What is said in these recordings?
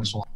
说。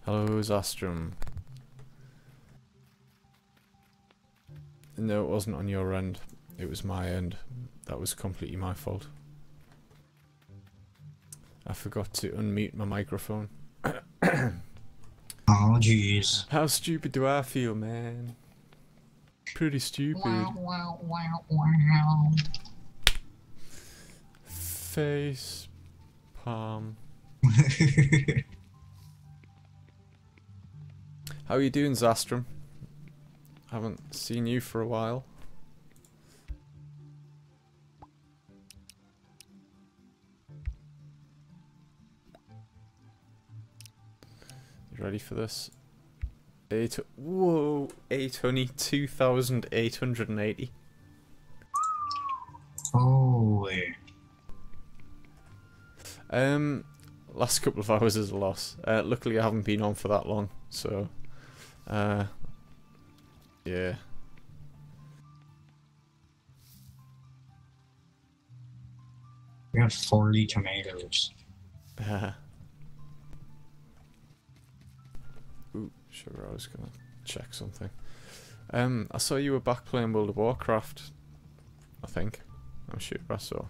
Hello, Zastrum. No, it wasn't on your end. It was my end. That was completely my fault. I forgot to unmute my microphone. Oh, jeez. How stupid do I feel, man? Pretty stupid. Wow, wow, wow, wow. Face palm. How are you doing, Zastrum? Haven't seen you for a while. You ready for this? Whoa, 2,880. Holy. Last couple of hours is a loss. Luckily I haven't been on for that long, so yeah. We have 40 tomatoes. Ooh, sugar, I was gonna check something. I saw you were back playing World of Warcraft, I think. I'm sure I saw.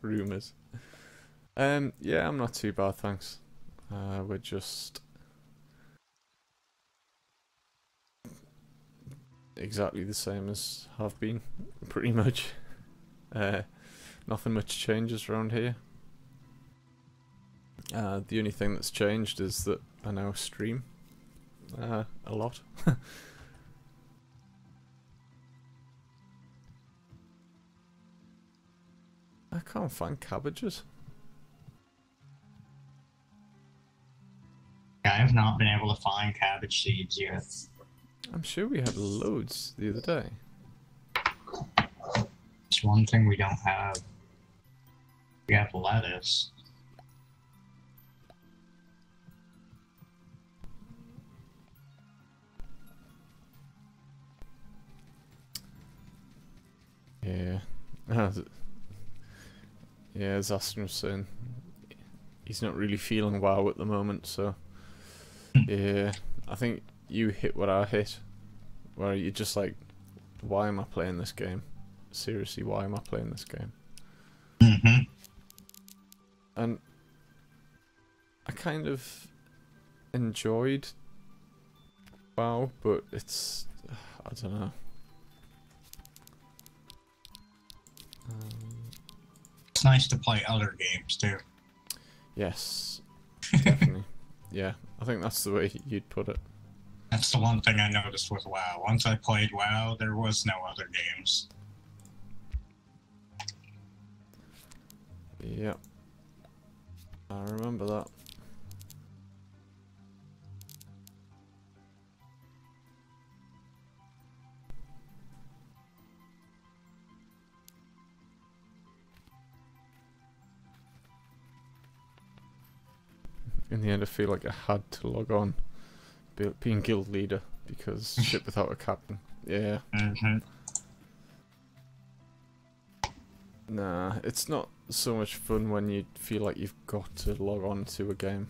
Rumours. Yeah, I'm not too bad, thanks. We're just exactly the same as have been, pretty much. Nothing much changes around here. The only thing that's changed is that I now stream a lot. I can't find cabbages. Yeah, I have not been able to find cabbage seeds yet. I'm sure we had loads the other day. It's one thing we don't have. We have lettuce. Yeah. Yeah, Zastrum's saying he's not really feeling WoW at the moment, so yeah. I think you hit what I hit, where you're just like, why am I playing this game? Seriously, why am I playing this game? Mm-hmm. And I kind of enjoyed WoW, but it's, I don't know. It's nice to play other games too. Yes, definitely. Yeah, I think that's the way you'd put it. That's the one thing I noticed with WoW. Once I played WoW, there was no other games. Yep. I remember that. In the end, I feel like I had to log on, being guild leader, because ship without a captain. Yeah. Mm-hmm. Nah, it's not so much fun when you feel like you've got to log on to a game.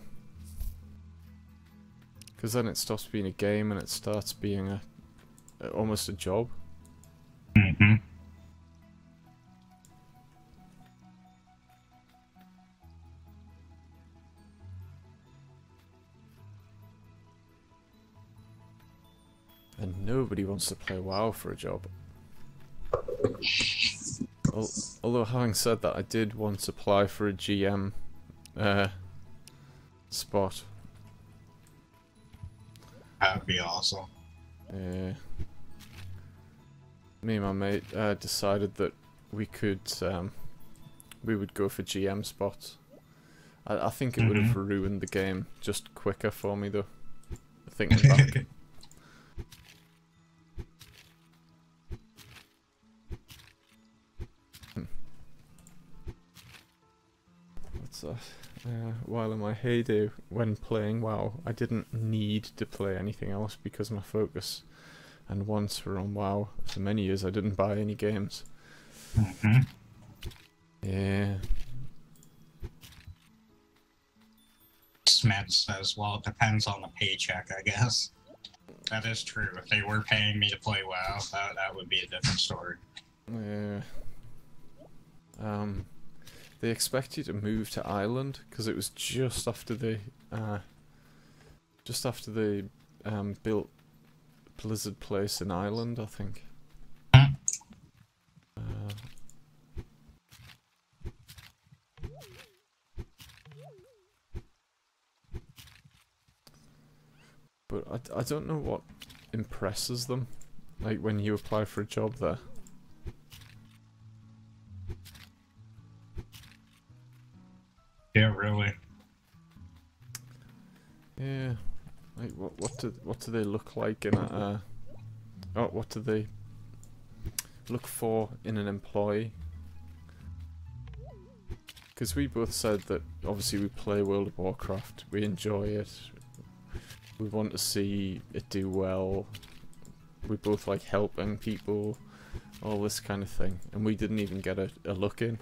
Because then it stops being a game and it starts being almost a job. Mm-hmm. And nobody wants to play WoW for a job. Although having said that, I did once apply for a GM spot. That'd be awesome. Me and my mate decided that we would go for GM spots. I think it would have ruined the game just quicker for me though, thinking back. What's that? While in my heyday when playing WoW, I didn't need to play anything else because my focus and wants were on WoW. For many years I didn't buy any games. Yeah. Smed says, well, it depends on the paycheck, I guess. That is true. If they were paying me to play WoW, that would be a different story. Yeah. They expect you to move to Ireland because it was just after they built Blizzard Place in Ireland, I think. But I don't know what impresses them, like when you apply for a job there. Yeah, really. Yeah, like what do they look like in a what do they look for in an employee? Because we both said that obviously we play World of Warcraft, we enjoy it, we want to see it do well, we both like helping people, all this kind of thing, and we didn't even get a look in.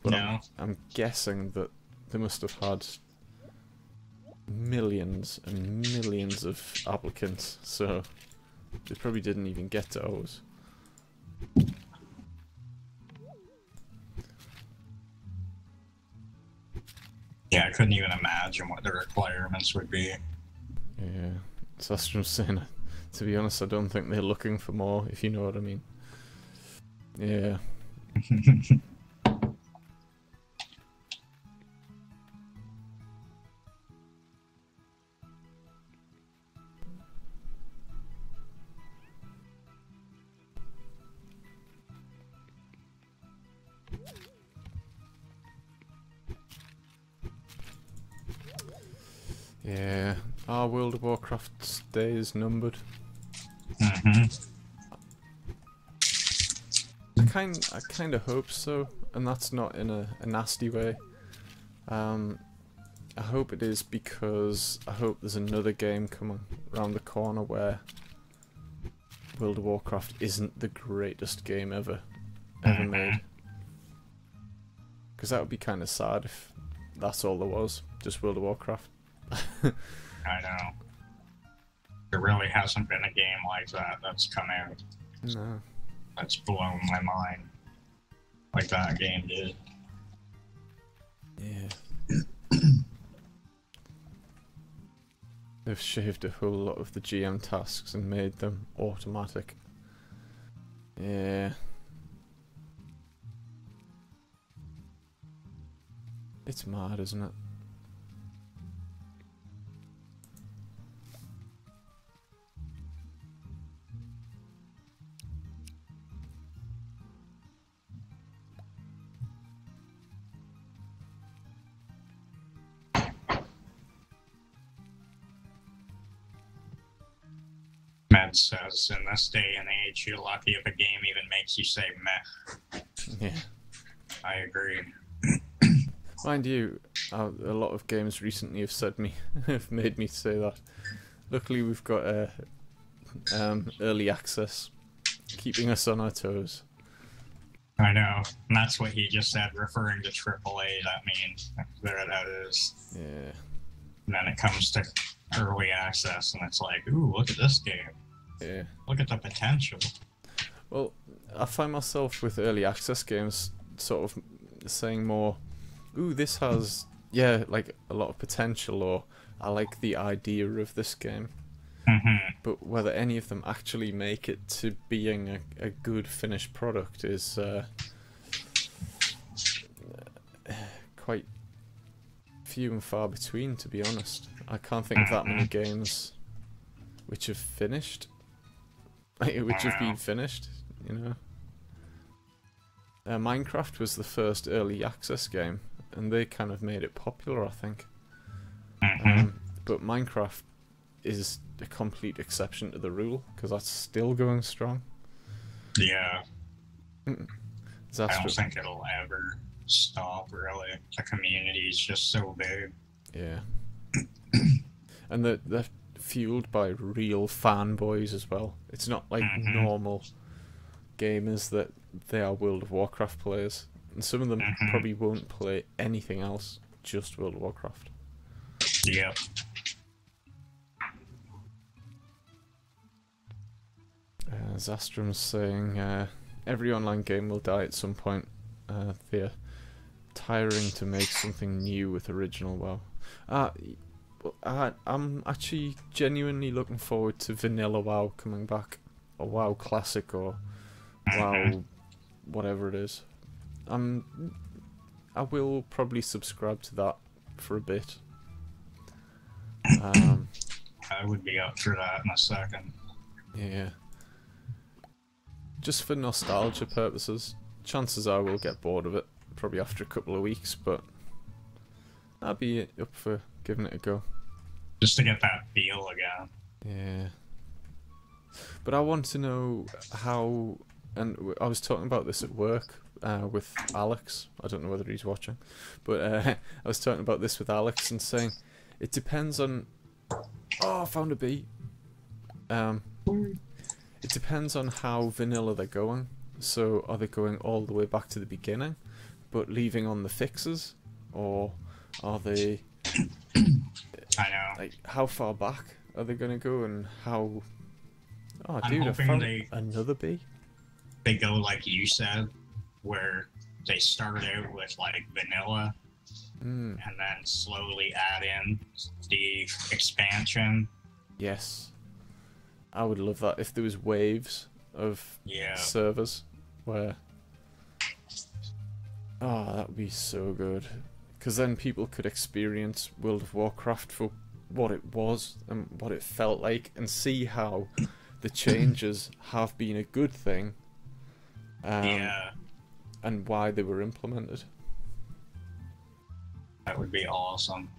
But No. I'm guessing that they must have had millions and millions of applicants, so they probably didn't even get to ours. Yeah, I couldn't even imagine what the requirements would be. Yeah, so that's what I'm saying. To be honest, I don't think they're looking for more, if you know what I mean. Yeah. Yeah, our World of Warcraft day is numbered. I kind of hope so, and that's not in a nasty way. I hope it is because I hope there's another game coming around the corner where World of Warcraft isn't the greatest game ever made. Because that would be kind of sad if that's all there was, just World of Warcraft. I know. There really hasn't been a game like that that's come out. No. That's blown my mind. Like that game did. Yeah. They've shaved a whole lot of the GM tasks and made them automatic. Yeah. It's mad, isn't it? Med says, in this day and age, you're lucky if a game even makes you say meh. Yeah. I agree. Mind you, a lot of games recently have made me say that. Luckily, we've got early access, keeping us on our toes. I know, and that's what he just said, referring to AAA. That means there that is. Yeah. And then it comes to early access, and it's like, ooh, look at this game. Yeah. Look at the potential. Well, I find myself with early access games sort of saying more, ooh, this has, yeah, like a lot of potential, or I like the idea of this game. But whether any of them actually make it to being a good finished product is quite few and far between, to be honest. I can't think of that many games which have finished, which have been finished, you know. Minecraft was the first early access game, and they kind of made it popular, I think. But Minecraft is a complete exception to the rule, because that's still going strong. Yeah. I Zastra, don't think it'll ever stop, really. The community is just so big. Yeah. And they're fueled by real fanboys as well. It's not like normal gamers that they are World of Warcraft players. And some of them probably won't play anything else, just World of Warcraft. Yep. Zastrom's saying every online game will die at some point. They're tiring to make something new with original WoW. I'm actually genuinely looking forward to Vanilla WoW coming back, or WoW Classic, or WoW whatever it is. I will probably subscribe to that for a bit. I would be up for that in a second. Yeah. Just for nostalgia purposes. Chances are we'll get bored of it, probably after a couple of weeks, but I'd be up for giving it a go. Just to get that feel again. Yeah. But I want to know how, and I was talking about this at work with Alex. I don't know whether he's watching, but I was talking about this with Alex and saying it depends on... Oh, I found a bee. It depends on how vanilla they're going. So are they going all the way back to the beginning, but leaving on the fixes? Or are they... I know. Like, how far back are they going to go, and how... Oh, I'm dude, I hoping found another bee. They go like you said, where they start out with like vanilla, and then slowly add in the expansion. Yes. I would love that if there was waves of servers where... Oh, that would be so good. Because then people could experience World of Warcraft for what it was and what it felt like, and see how the changes have been a good thing. And why they were implemented. That would be awesome.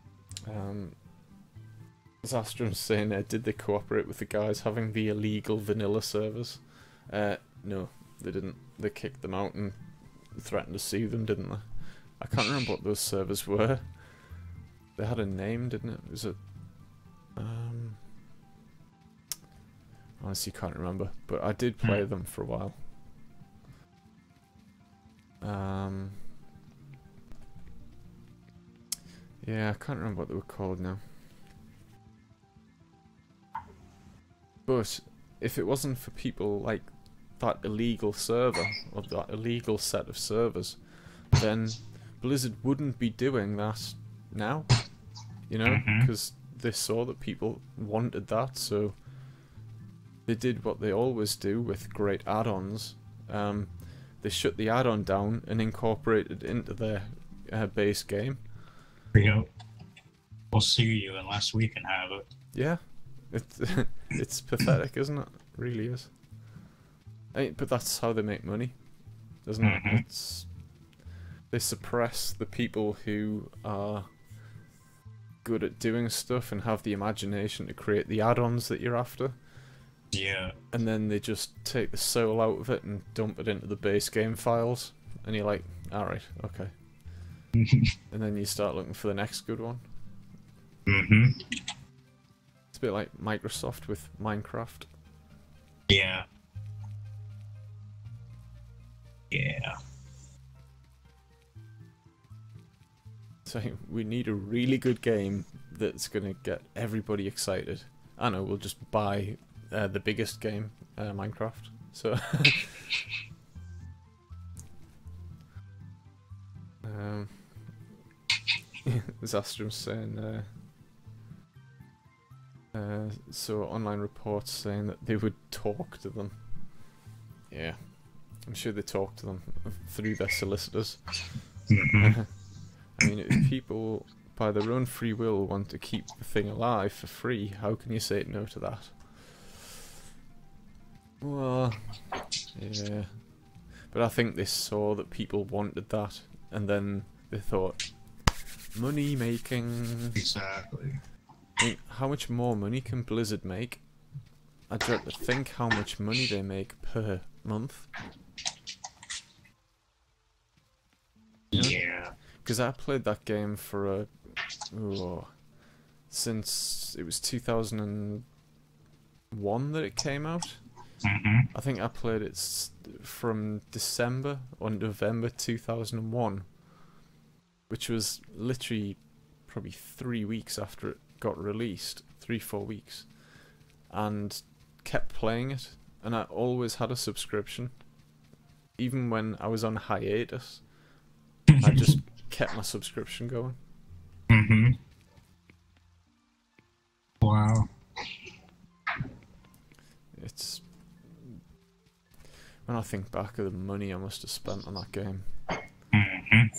Zastrom's saying, did they cooperate with the guys having the illegal vanilla servers? No, they didn't. They kicked them out and threatened to sue them, didn't they? I can't remember what those servers were. They had a name, didn't it? Was it... honestly can't remember, but I did play them for a while. Yeah, I can't remember what they were called now. But if it wasn't for people like that illegal server, or that illegal set of servers, then Blizzard wouldn't be doing that now, you know, because they saw that people wanted that, so they did what they always do with great add-ons. They shut the add-on down and incorporated it into their base game. We'll sue you unless we can have it. Yeah, it's pathetic, isn't it? It really is. But that's how they make money, isn't it? They suppress the people who are good at doing stuff and have the imagination to create the add-ons that you're after. Yeah. And then they just take the soul out of it and dump it into the base game files. And you're like, alright, okay. And then you start looking for the next good one. It's a bit like Microsoft with Minecraft. Yeah. Yeah. So we need a really good game that's going to get everybody excited. I know, we'll just buy the biggest game, Minecraft. So... Zastrom's saying... so online reports saying that they would talk to them. Yeah. I'm sure they talk to them through their solicitors. I mean, if people, by their own free will, want to keep the thing alive for free, how can you say no to that? Well, yeah. But I think they saw that people wanted that, and then they thought, money making. Exactly. I mean, how much more money can Blizzard make? I dread to think how much money they make per month. Yeah. Because I played that game for since it was 2001 that it came out. I think I played it from December or November 2001, which was literally probably 3 weeks after it got released, 3-4 weeks, and kept playing it. And I always had a subscription, even when I was on hiatus. I just kept my subscription going. Wow. It's when I think back of the money I must have spent on that game, and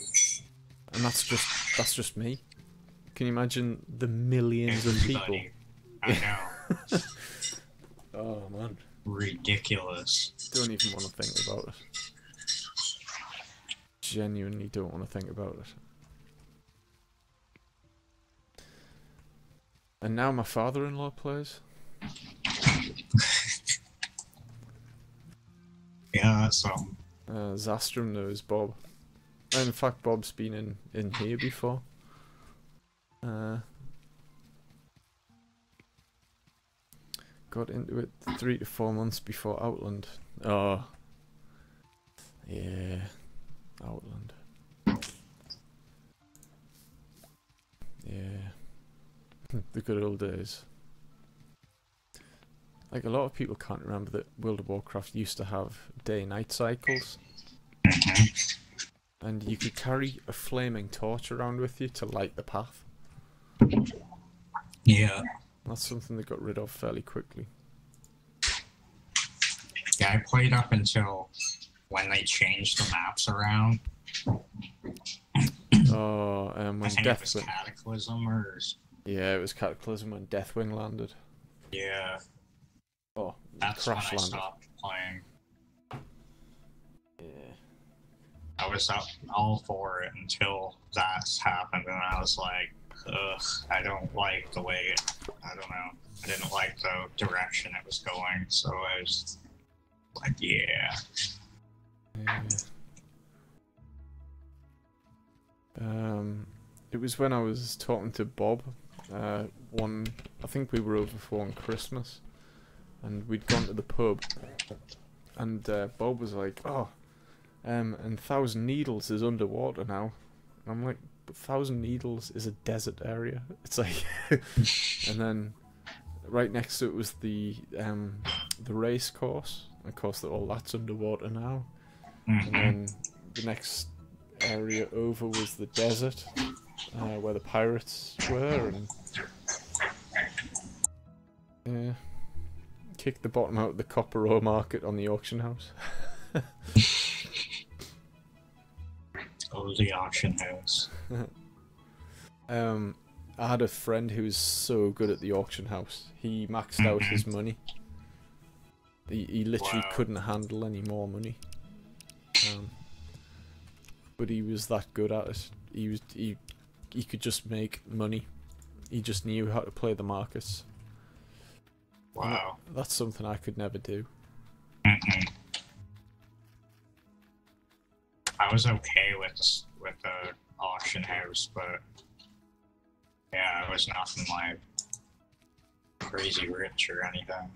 that's just me. Can you imagine the millions of people? I know. Oh man, ridiculous. Don't even want to think about it. Genuinely don't want to think about it. And now my father-in-law plays. Yeah, that's something. Zastrom knows Bob. In fact, Bob's been in here before. Got into it 3 to 4 months before Outland. Oh, yeah, Outland. Yeah, the good old days. Like, a lot of people can't remember that World of Warcraft used to have day-night cycles. And you could carry a flaming torch around with you to light the path. Yeah. That's something they got rid of fairly quickly. Yeah, I played up until when they changed the maps around. Oh, when I think it was Deathwing... Cataclysm or... Yeah, it was Cataclysm when Deathwing landed. Yeah. Oh, that's Crash when I landed. stopped playing. Yeah. I was up all for it until that happened, and I was like, ugh, I don't like the way it, I don't know, I didn't like the direction it was going, so I was like, yeah. It was when I was talking to Bob, I think we were over for one Christmas, and we'd gone to the pub, and Bob was like, oh, and Thousand Needles is underwater now. And I'm like, but Thousand Needles is a desert area. It's like, and then right next to it was the race course. Of course, all that's underwater now. And then the next area over was the desert, where the pirates were, and yeah, kicked the bottom out of the copper ore market on the auction house. Oh, the auction house. I had a friend who was so good at the auction house. He maxed out his money. He literally couldn't handle any more money. But he was that good at it. He could just make money. He just knew how to play the markets. Wow. That's something I could never do. I was okay with the auction house, but yeah, I was nothing like crazy rich or anything.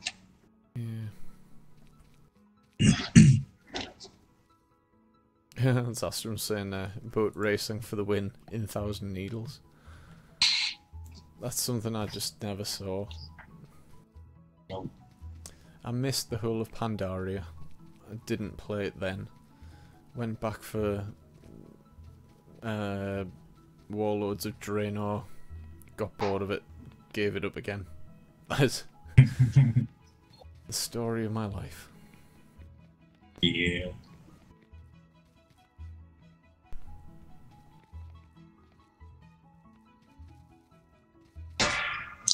Yeah. Zastrom saying boat racing for the win in Thousand Needles. That's something I just never saw. Nope. I missed the whole of Pandaria. I didn't play it then. Went back for Warlords of Draenor. Got bored of it. Gave it up again. That's the story of my life. Yeah.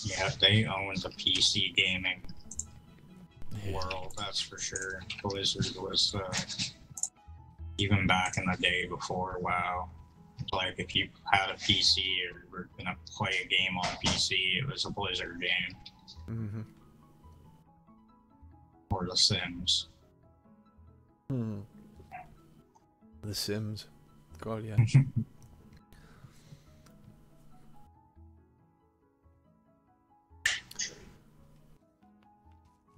Yeah, they owned the PC gaming world, that's for sure. Blizzard was, even back in the day before WoW, like if you had a PC or were gonna play a game on PC, it was a Blizzard game. Or The Sims. The Sims. God, yeah.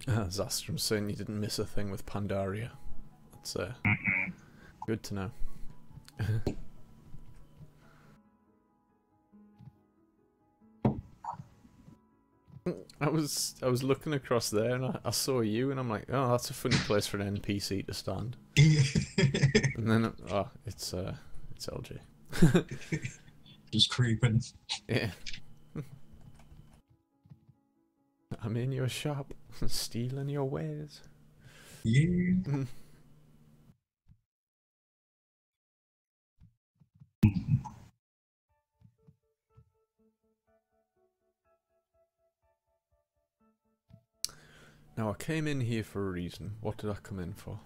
Zastrom's saying you didn't miss a thing with Pandaria. That's good to know. I was looking across there and I saw you and I'm like, oh, that's a funny place for an NPC to stand. And then it's LG. Just creeping. Yeah. I'm in your shop, stealing your wares. Yeah. Now I came in here for a reason. What did I come in for?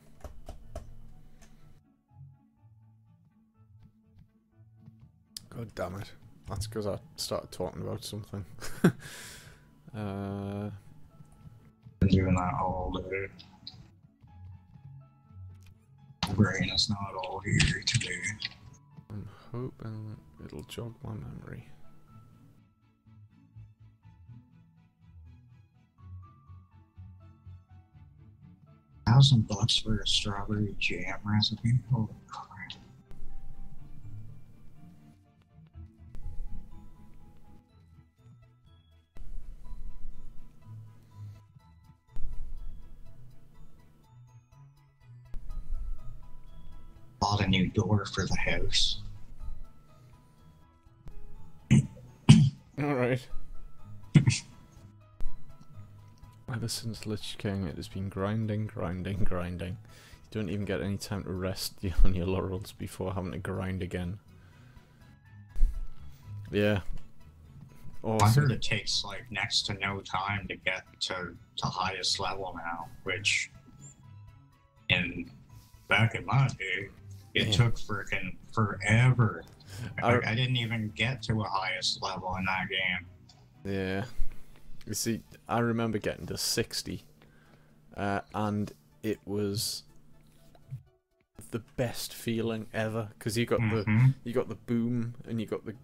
God damn it. That's because I started talking about something. Been doing that all day. Brain is not all here today. I'm hoping it'll jog my memory. $1,000 for a strawberry jam recipe? Holy crap. Bought a new door for the house. Alright. Ever since Lich King, it has been grinding. You don't even get any time to rest on your laurels before having to grind again. Yeah. Awesome. I heard it takes like next to no time to get to highest level now, which back in my day, it took freaking forever. I didn't even get to a highest level in that game. Yeah. You see, I remember getting to 60, and it was the best feeling ever because you got the boom and you got the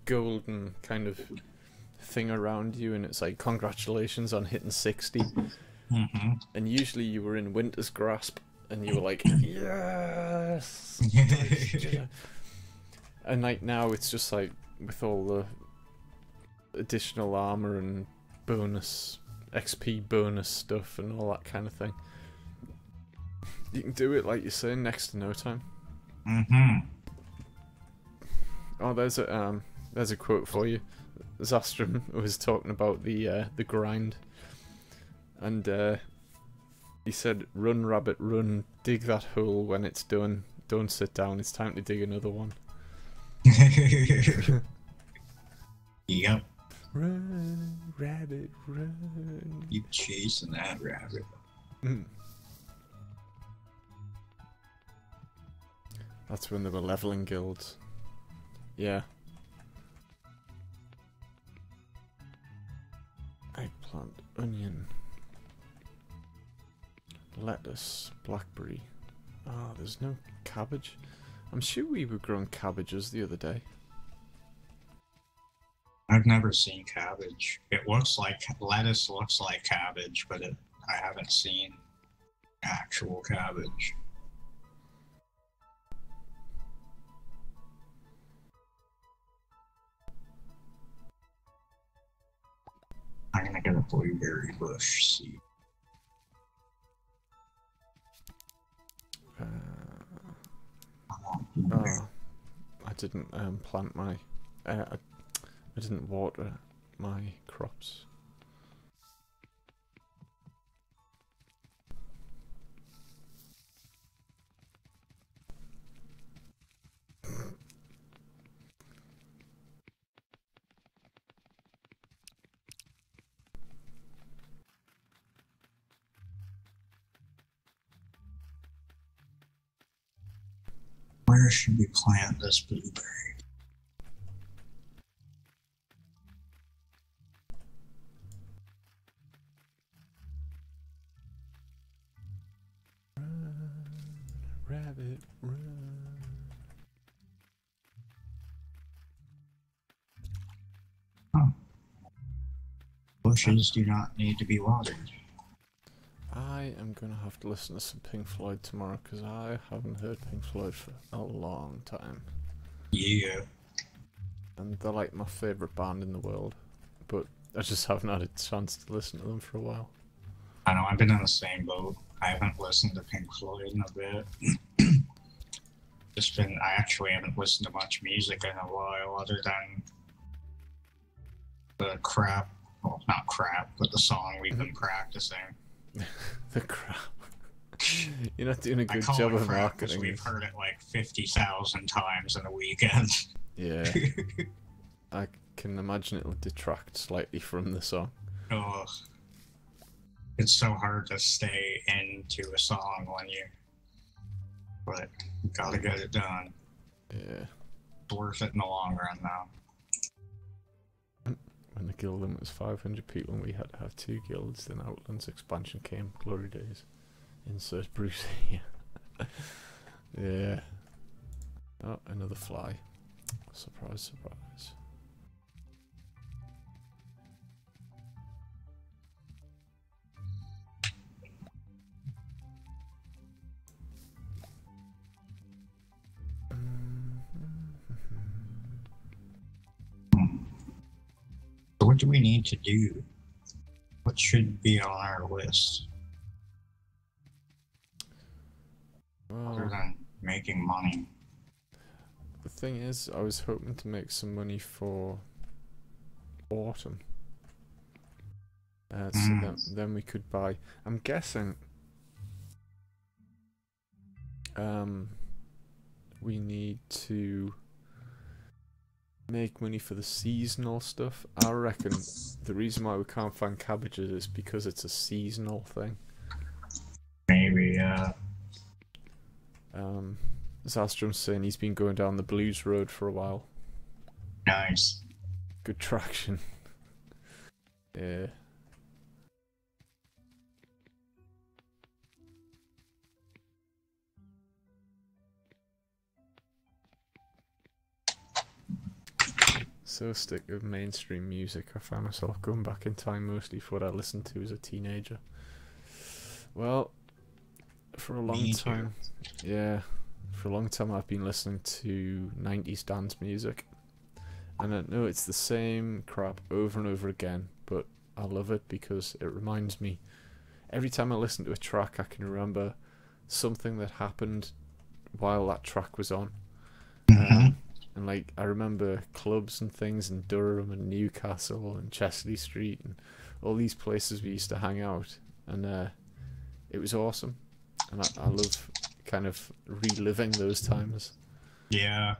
golden kind of thing around you, and it's like congratulations on hitting 60. And usually you were in Winter's Grasp, and you were like, yes. And like now it's just like with all the additional armor and bonus XP bonus stuff and all that kind of thing, you can do it like you're saying next to no time. Oh, there's a quote for you. Zastrom was talking about the grind, and he said, "Run, rabbit, run! Dig that hole when it's done. Don't sit down. It's time to dig another one." Yep. Run, rabbit, run. You chasing that rabbit. That's when they were leveling guilds. Yeah. Eggplant, onion, lettuce, blackberry. Ah, there's no cabbage. I'm sure we were growing cabbages the other day. I've never seen cabbage. It looks like lettuce looks like cabbage, but I haven't seen actual cabbage. I'm gonna get a blueberry bush seed. I didn't plant my. I didn't water my crops. Where should we plant this blueberry? Rabbit, run. Oh. Bushes do not need to be watered. gonna have to listen to some Pink Floyd tomorrow because I haven't heard Pink Floyd for a long time. Yeah. And they're like my favourite band in the world, but I just haven't had a chance to listen to them for a while. I know, I've been in the same boat. I haven't listened to Pink Floyd in a bit. I actually haven't listened to much music in a while other than the crap, well, not crap, but the song we've been practicing. The crap. You're not doing a good job of marketing. We've heard it like 50,000 times in a weekend. Yeah. I can imagine it'll detract slightly from the song. Ugh. It's so hard to stay into a song but you gotta get it done. Yeah. It's worth it in the long run now. When the guild limit was 500 people and we had to have 2 guilds, then Outlands expansion came. Glory days. Insert Bruce here. Yeah. Oh, another fly. Surprise, surprise. So what do we need to do? What should be on our list? Other than making money. The thing is, I was hoping to make some money for autumn. So then we could buy. I'm guessing we need to make money for the seasonal stuff. I reckon the reason why we can't find cabbages is because it's a seasonal thing. Maybe, yeah. Zastrom's saying he's been going down the blues road for a while. Nice. Good traction. Yeah. So sick of mainstream music, I found myself going back in time mostly for what I listened to as a teenager. Well, for a long time, yeah, for a long time I've been listening to 90s dance music. And I know it's the same crap over and over again, but I love it because it reminds me, every time I listen to a track I can remember something that happened while that track was on. And like, I remember clubs and things in Durham and Newcastle and Chesley Street and all these places we used to hang out. And it was awesome. And I love kind of reliving those times. Yeah.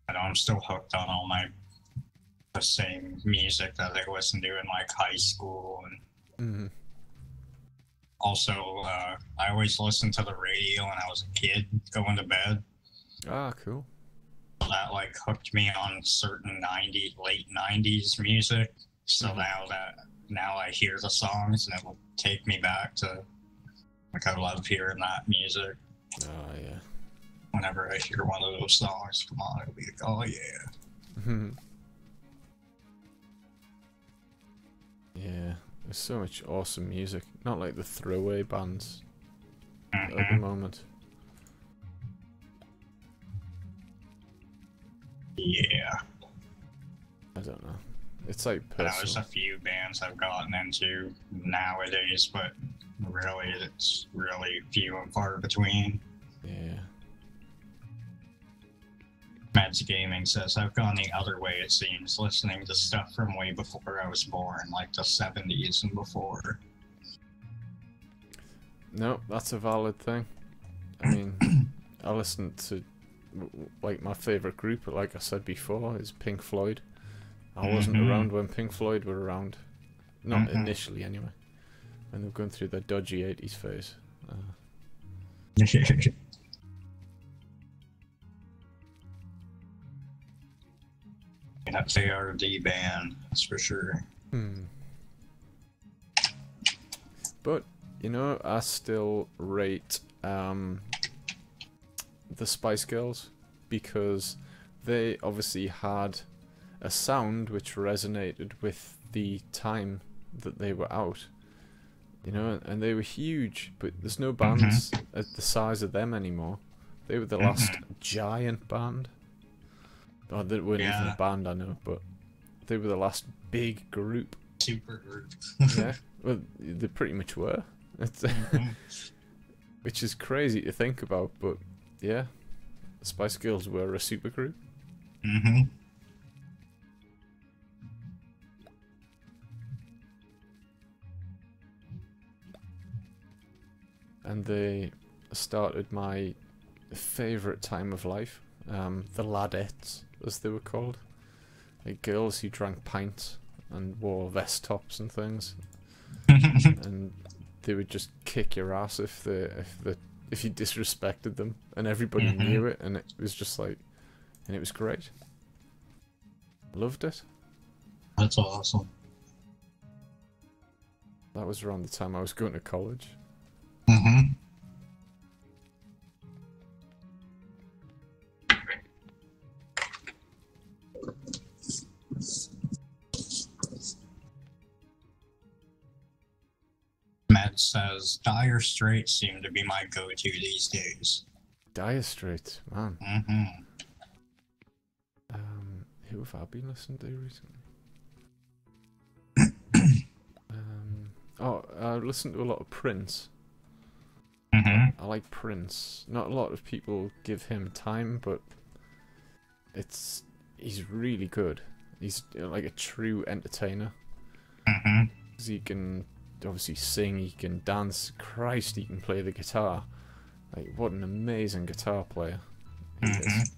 I know I'm still hooked on the same music that I listened to in like high school. And also, I always listened to the radio when I was a kid going to bed. Ah, cool. That like hooked me on certain late 90s music. So now I hear the songs and it will take me back to, like, I love hearing that music. Oh, yeah. Whenever I hear one of those songs, come on, it'll be like, oh yeah. Yeah, there's so much awesome music. Not like the throwaway bands at the moment. Yeah. I don't know. It's like personal. There's a few bands I've gotten into nowadays, but really, it's really few and far between. Yeah. Meds Gaming says, I've gone the other way, it seems, listening to stuff from way before I was born, like the 70s and before. No, that's a valid thing. I mean, I listened to, like, my favourite group, like I said before, is Pink Floyd. I wasn't around when Pink Floyd were around. Not initially, anyway. When they were going through their dodgy 80s phase. Yeah, they are the band, that's for sure. But, you know, I still rate the Spice Girls because they obviously had a sound which resonated with the time that they were out. You know, and they were huge, but there's no bands at the size of them anymore. They were the last giant band. Oh, they weren't even a band, I know, but they were the last big group. Super group. Yeah, well, they pretty much were. Which is crazy to think about, but yeah, the Spice Girls were a super group. And they started my favourite time of life, the ladettes, as they were called. Like girls who drank pints and wore vest tops and things. And they would just kick your ass if you disrespected them, and everybody knew it, and it was just like, and it was great. Loved it. That's awesome. That was around the time I was going to college. Med says Dire Straits seem to be my go-to these days. Dire Straits, man. Who have I been listening to recently? I listened to a lot of Prince. I like Prince. Not a lot of people give him time, but he's really good. He's like a true entertainer. 'Cause he can obviously sing, he can dance. Christ, he can play the guitar. Like, what an amazing guitar player he is.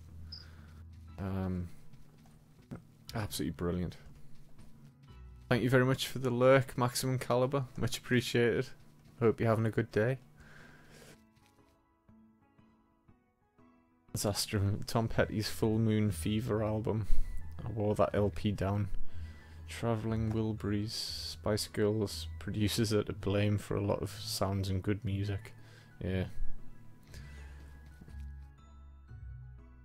Absolutely brilliant. Thank you very much for the lurk, Maximum Caliber. Much appreciated. Hope you're having a good day. Zastrum, Tom Petty's Full Moon Fever album. I wore that LP down. Travelling Wilburys, Spice Girls, producers are to blame for a lot of sounds and good music. Yeah.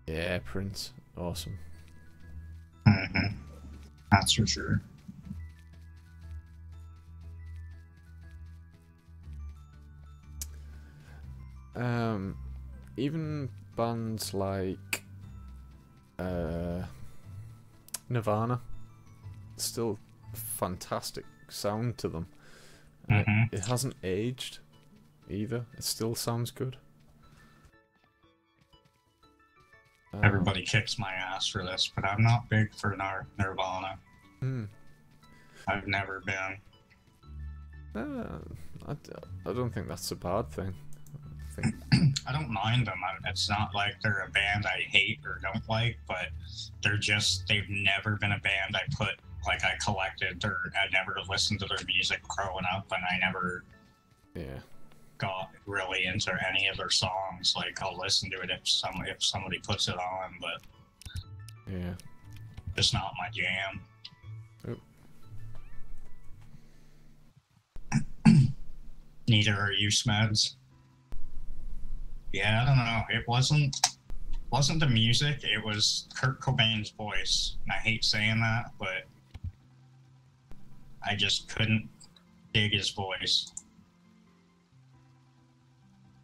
Yeah, Prince. Awesome. That's for sure. Even bands like Nirvana, still fantastic sound to them. It hasn't aged either. It still sounds good. Everybody kicks my ass for this, but I'm not big for Nirvana. I've never been. I don't think that's a bad thing. I don't mind them. It's not like they're a band I hate or don't like, but they've never been a band I collected, or I never listened to their music growing up, and I never got really into any of their songs. Like, I'll listen to it if somebody puts it on, but it's not my jam. Neither are you, Smeds. Yeah, I don't know. It wasn't the music, it was Kurt Cobain's voice. And I hate saying that, but I just couldn't dig his voice.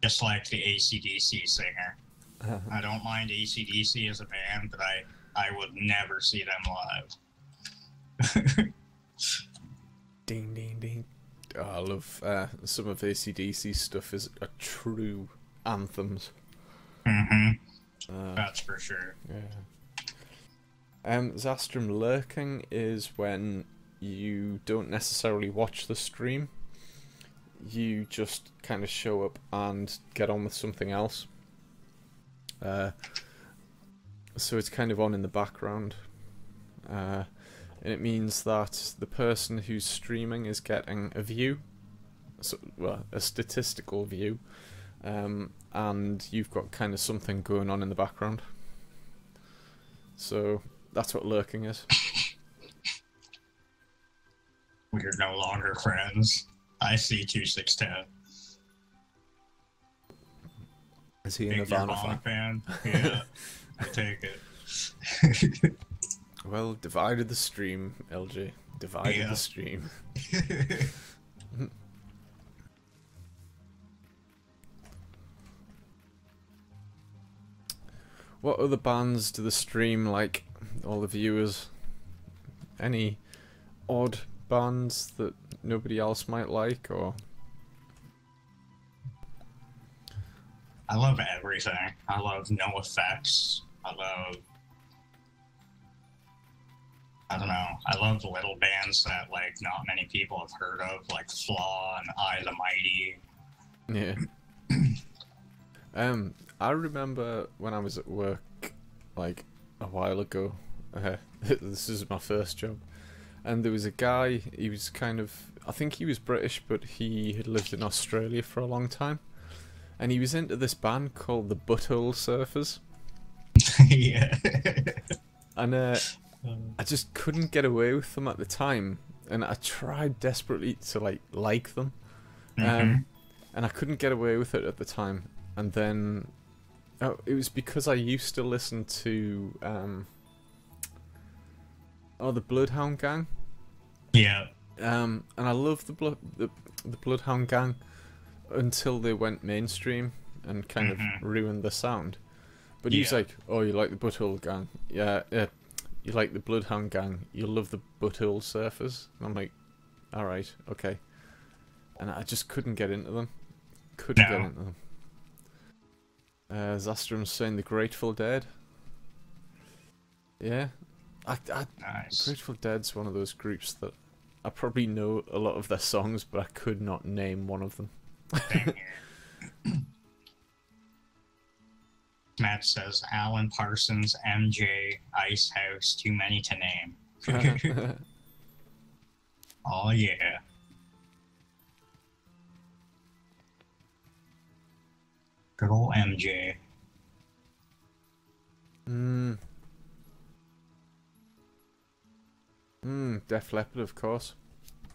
Just like the AC/DC singer. I don't mind AC/DC as a band, but I would never see them live. Ding, ding, ding. Oh, I love some of AC/DC stuff is a true anthems. That's for sure. Zastrum, lurking is when you don't necessarily watch the stream. You just kind of show up and get on with something else. So it's kind of on in the background. And it means that the person who's streaming is getting a view, a statistical view, and you've got kind of something going on in the background. So that's what lurking is. We're no longer friends. I see 2610. Is he a Nirvana fan? Yeah, I take it. Well, divided the stream, LJ. Divided the stream. What other bands do the stream like? All the viewers? Any odd bands that nobody else might like, or? I love everything. I love No Effects. I don't know. I love little bands that like not many people have heard of, like Flaw and I the Mighty. Yeah. I remember when I was at work, like a while ago. This is my first job, and there was a guy. He was kind of, I think he was British, but he had lived in Australia for a long time, and he was into this band called the Butthole Surfers. Yeah. And I just couldn't get away with them at the time, and I tried desperately to like them, and I couldn't get away with it at the time. And then, it was because I used to listen to the Bloodhound Gang. Yeah. And I loved the Bloodhound Gang until they went mainstream and kind of ruined the sound. But he's like, "Oh, you like the Butthole Gang? Yeah, you like the Bloodhound Gang? You'll love the Butthole Surfers." And I'm like, "All right, okay." And I just couldn't get into them. Couldn't get into them. Zastrom's saying the Grateful Dead. Yeah, Nice. Grateful Dead's one of those groups that I probably know a lot of their songs, but I could not name one of them. Same here. Matt says Alan Parsons, MJ, Ice House, too many to name. Oh yeah. Good old MJ. Def Leppard, of course.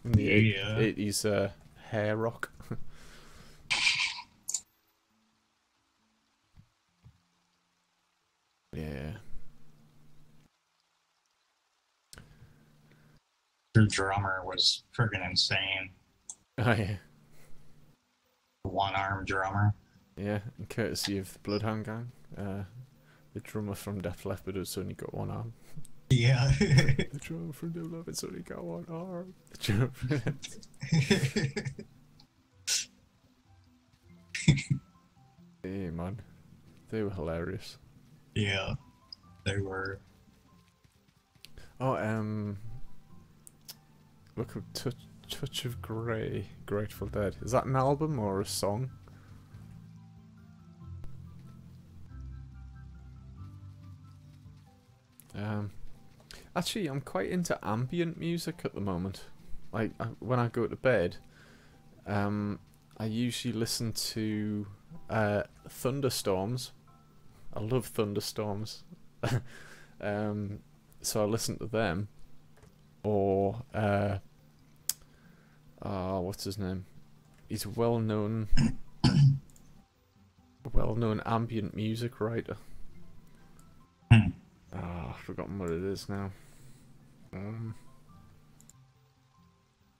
In the 80s hair rock. Yeah. Their drummer was friggin' insane. Oh yeah. One-arm drummer. Yeah, and courtesy of the Bloodhound Gang, the drummer from Def Leppard has only got one arm. Yeah. The drummer from Def Leppard's only got one arm. The drummer from... Hey man, they were hilarious. Yeah, they were. Oh, look at Touch of Grey, Grateful Dead. Is that an album or a song? Actually, I'm quite into ambient music at the moment. Like, when I go to bed, I usually listen to thunderstorms. I love thunderstorms. So I listen to them. Or, what's his name? He's a well-known ambient music writer. I've forgotten what it is now.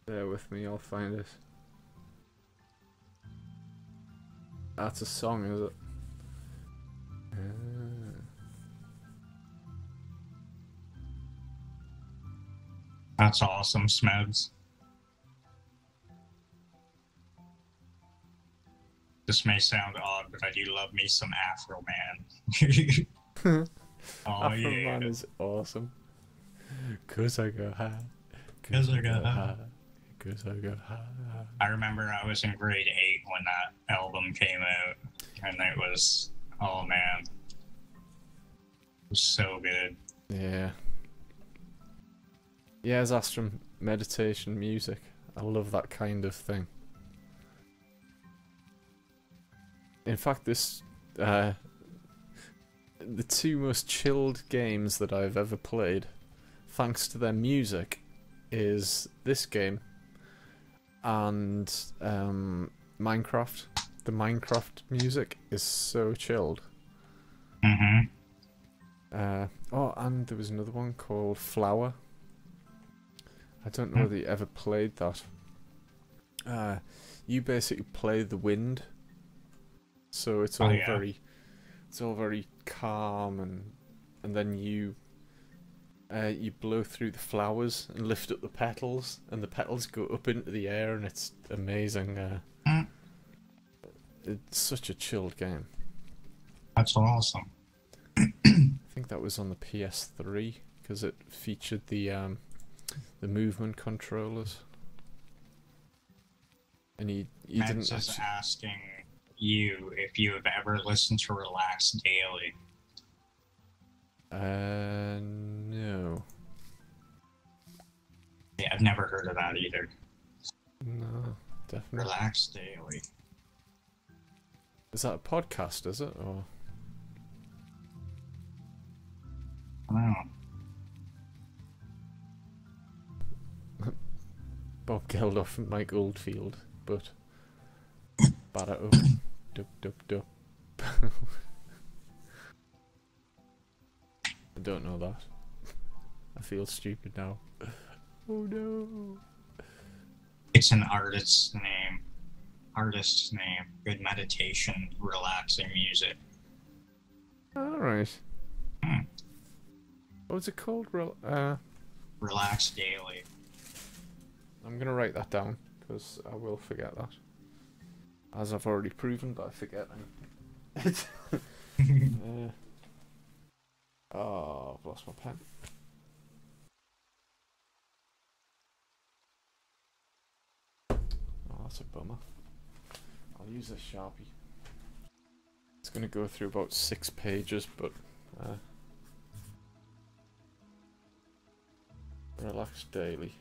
Bear with me, I'll find it. That's a song, is it? That's awesome, Smeds. This may sound odd, but I do love me some Afro Man. Oh Afro yeah. Man is awesome. 'Cause I go high. 'Cause I go high. 'Cause I go high. I remember I was in grade 8 when that album came out, and it was, oh man, it was so good. Yeah. Yeah, Zastrom, meditation music. I love that kind of thing. In fact, this the two most chilled games that I've ever played, thanks to their music, is this game and Minecraft. The Minecraft music is so chilled. Oh, and there was another one called Flower. I don't know whether you ever played that. You basically play the wind, so it's all it's all very calm, and then you blow through the flowers and lift up the petals, and the petals go up into the air, and it's amazing. It's such a chilled game. That's awesome. I think that was on the PS3 because it featured the movement controllers. And you didn't just asking you if you have ever listened to Relax Daily. No. Yeah, I've never heard of that either. No, definitely. Relax Daily. Is that a podcast, is it? Or I don't know. Bob Geldof and Mike Oldfield, but batter up. Dup dup dup. I don't know that. I feel stupid now. Oh no. It's an artist's name. Artist's name. Good meditation, relaxing music. Alright. What's it called? Relax Daily. I'm gonna write that down, because I will forget that. As I've already proven, but I forget anything. Oh, I've lost my pen. Oh, that's a bummer. I'll use this Sharpie. It's gonna go through about 6 pages, but Relax Daily.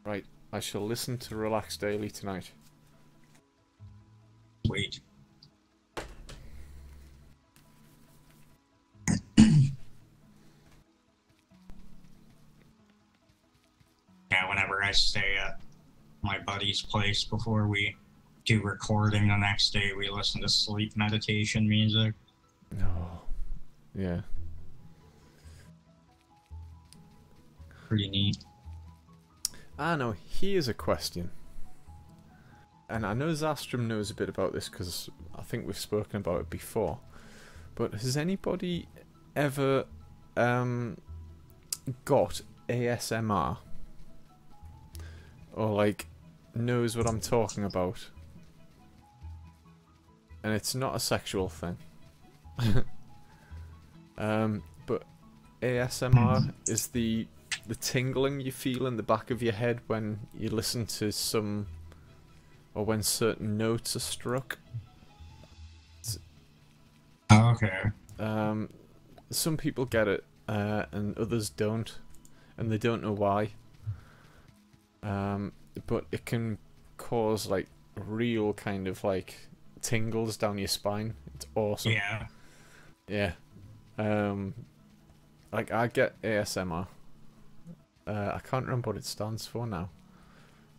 Right, I shall listen to Relax Daily tonight. Wait. Yeah, whenever I stay at my buddy's place before we do recording the next day, we listen to sleep meditation music. No. Yeah. Pretty neat. Ah, no, here's a question. And I know Zastrom knows a bit about this because I think we've spoken about it before. But has anybody ever got ASMR? Or, like, knows what I'm talking about? And it's not a sexual thing. But ASMR is the tingling you feel in the back of your head when you listen to some, or when certain notes are struck. Okay. Some people get it, and others don't, and they don't know why. But it can cause like real kind of like tingles down your spine. It's awesome. Yeah. Yeah. Like I get ASMR. I can't remember what it stands for now,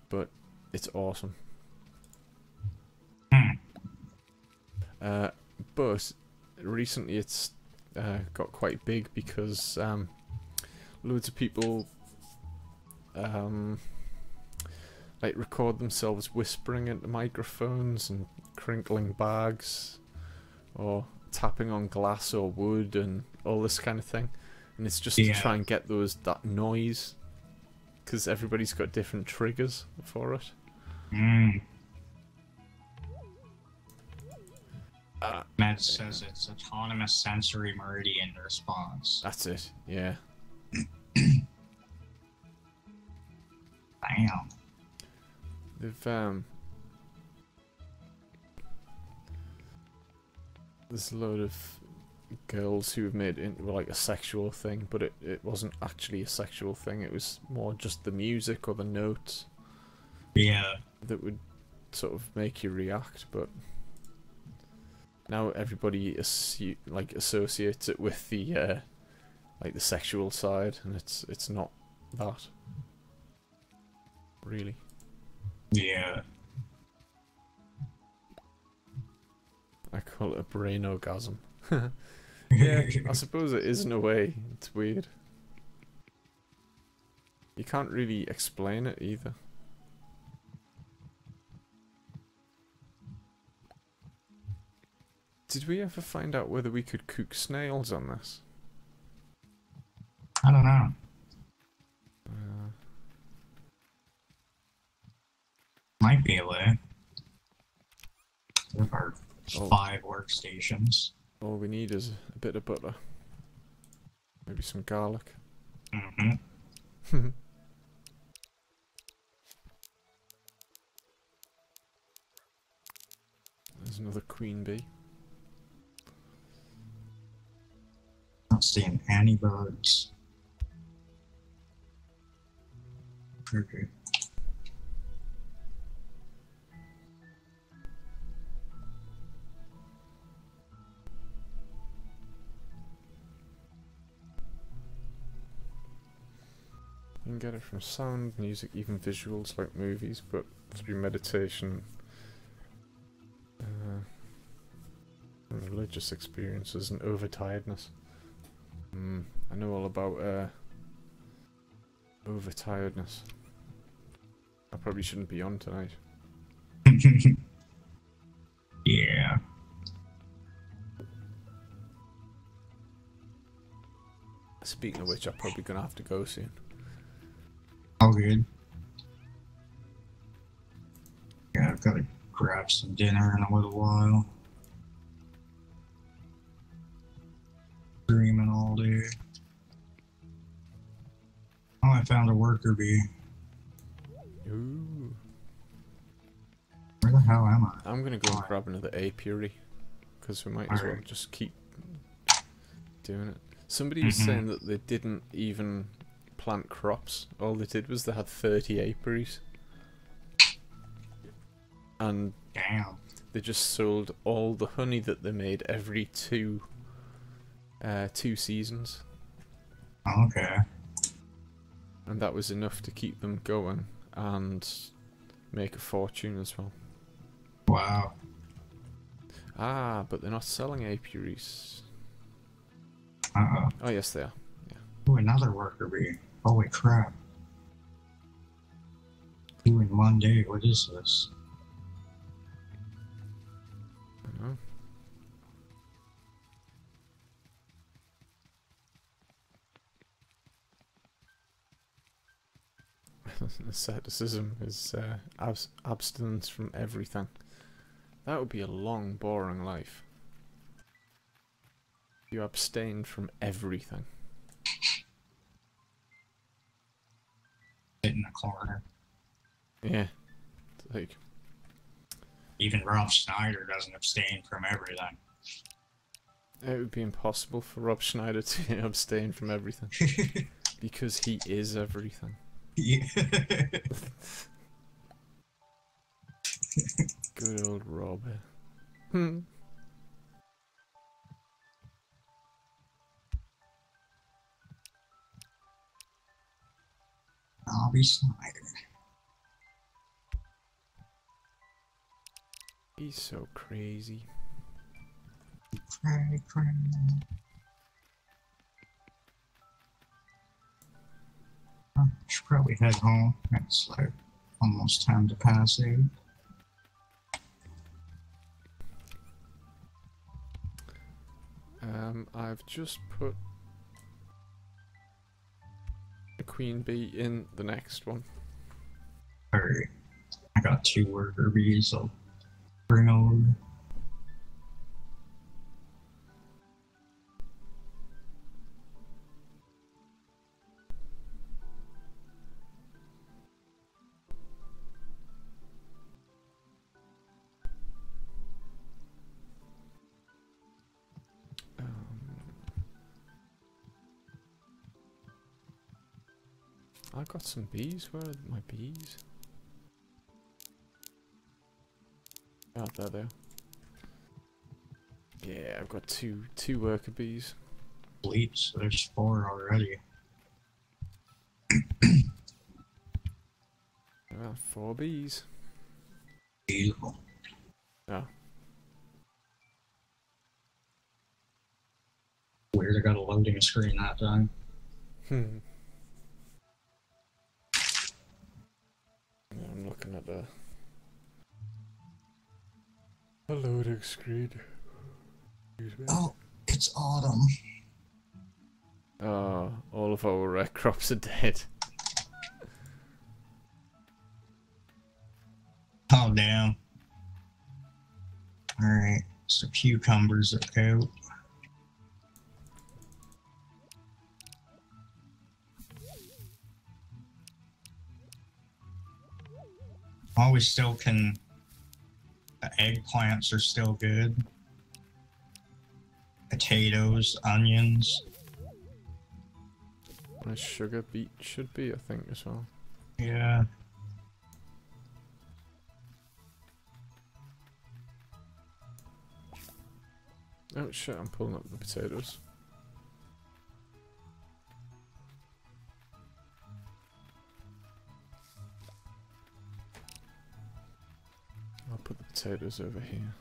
but it's awesome. But recently it's got quite big because loads of people like record themselves whispering into microphones and crinkling bags or tapping on glass or wood and all this kind of thing, and it's just to try and get that noise because everybody's got different triggers for it. Med says it's autonomous sensory meridian response. That's it, yeah. Damn. They've there's a load of girls who have made it into like a sexual thing, but it wasn't actually a sexual thing. It was more just the music or the notes. Yeah. That would sort of make you react, but now everybody associates it with the like the sexual side, and it's not that really. Yeah. I call it a brain orgasm. Yeah, I suppose it is in a way. It's weird. You can't really explain it either. Did we ever find out whether we could cook snails on this? I don't know. Might be a way. With our 5 workstations. All we need is a bit of butter. Maybe some garlic. Mm-hmm. There's another queen bee. Not seeing any bugs. Okay. You can get it from sound, music, even visuals like movies, but through meditation and religious experiences and overtiredness. I know all about overtiredness. I probably shouldn't be on tonight. Yeah. Speaking of which, I'm probably gonna have to go soon. All good. Yeah, I've got to grab some dinner in a little while. Dreaming all day. Oh, I found a worker bee. Ooh. Where the hell am I? I'm gonna go and grab another apiary, because we might as well just keep doing it. Somebody was saying that they didn't even plant crops. All they did was they had 30 apiaries. And damn, they just sold all the honey that they made every two seasons. Okay. And that was enough to keep them going and make a fortune as well. Wow. Ah, but they're not selling apiaries. Uh-oh. Oh, yes, they are. Yeah. Ooh, another worker bee. Holy crap. 2 in 1 day. What is this? I know. Asceticism is abstinence from everything. That would be a long, boring life. You abstained from everything. Sit in the corner. Yeah. Like, even Rob Schneider doesn't abstain from everything. it would be impossible for Rob Schneider to abstain from everything. Because he is everything. Yeah. Good old Rob. Robbie Schneider. He's so crazy. Cray. I should probably head home. It's like almost time to pass 8. I've just put a queen bee in the next one. Alright. I got 2 worker bees, so bring over. I've got some bees. Where are my bees? Oh, there they are. Yeah, I've got two worker bees. Bleeps, there's 4 already. Well, 4 bees. Beautiful. Oh. Weird, I got a loading screen that time. Yeah, I'm looking at a loading screen. Oh, it's autumn. Oh, all of our red crops are dead. Oh, damn. Alright, so cucumbers are out. Oh, we still can... The eggplants are still good. Potatoes, onions. My sugar beet should be, I think, as well. Yeah. Oh shit, I'm pulling up the potatoes. I'll put the potatoes over here.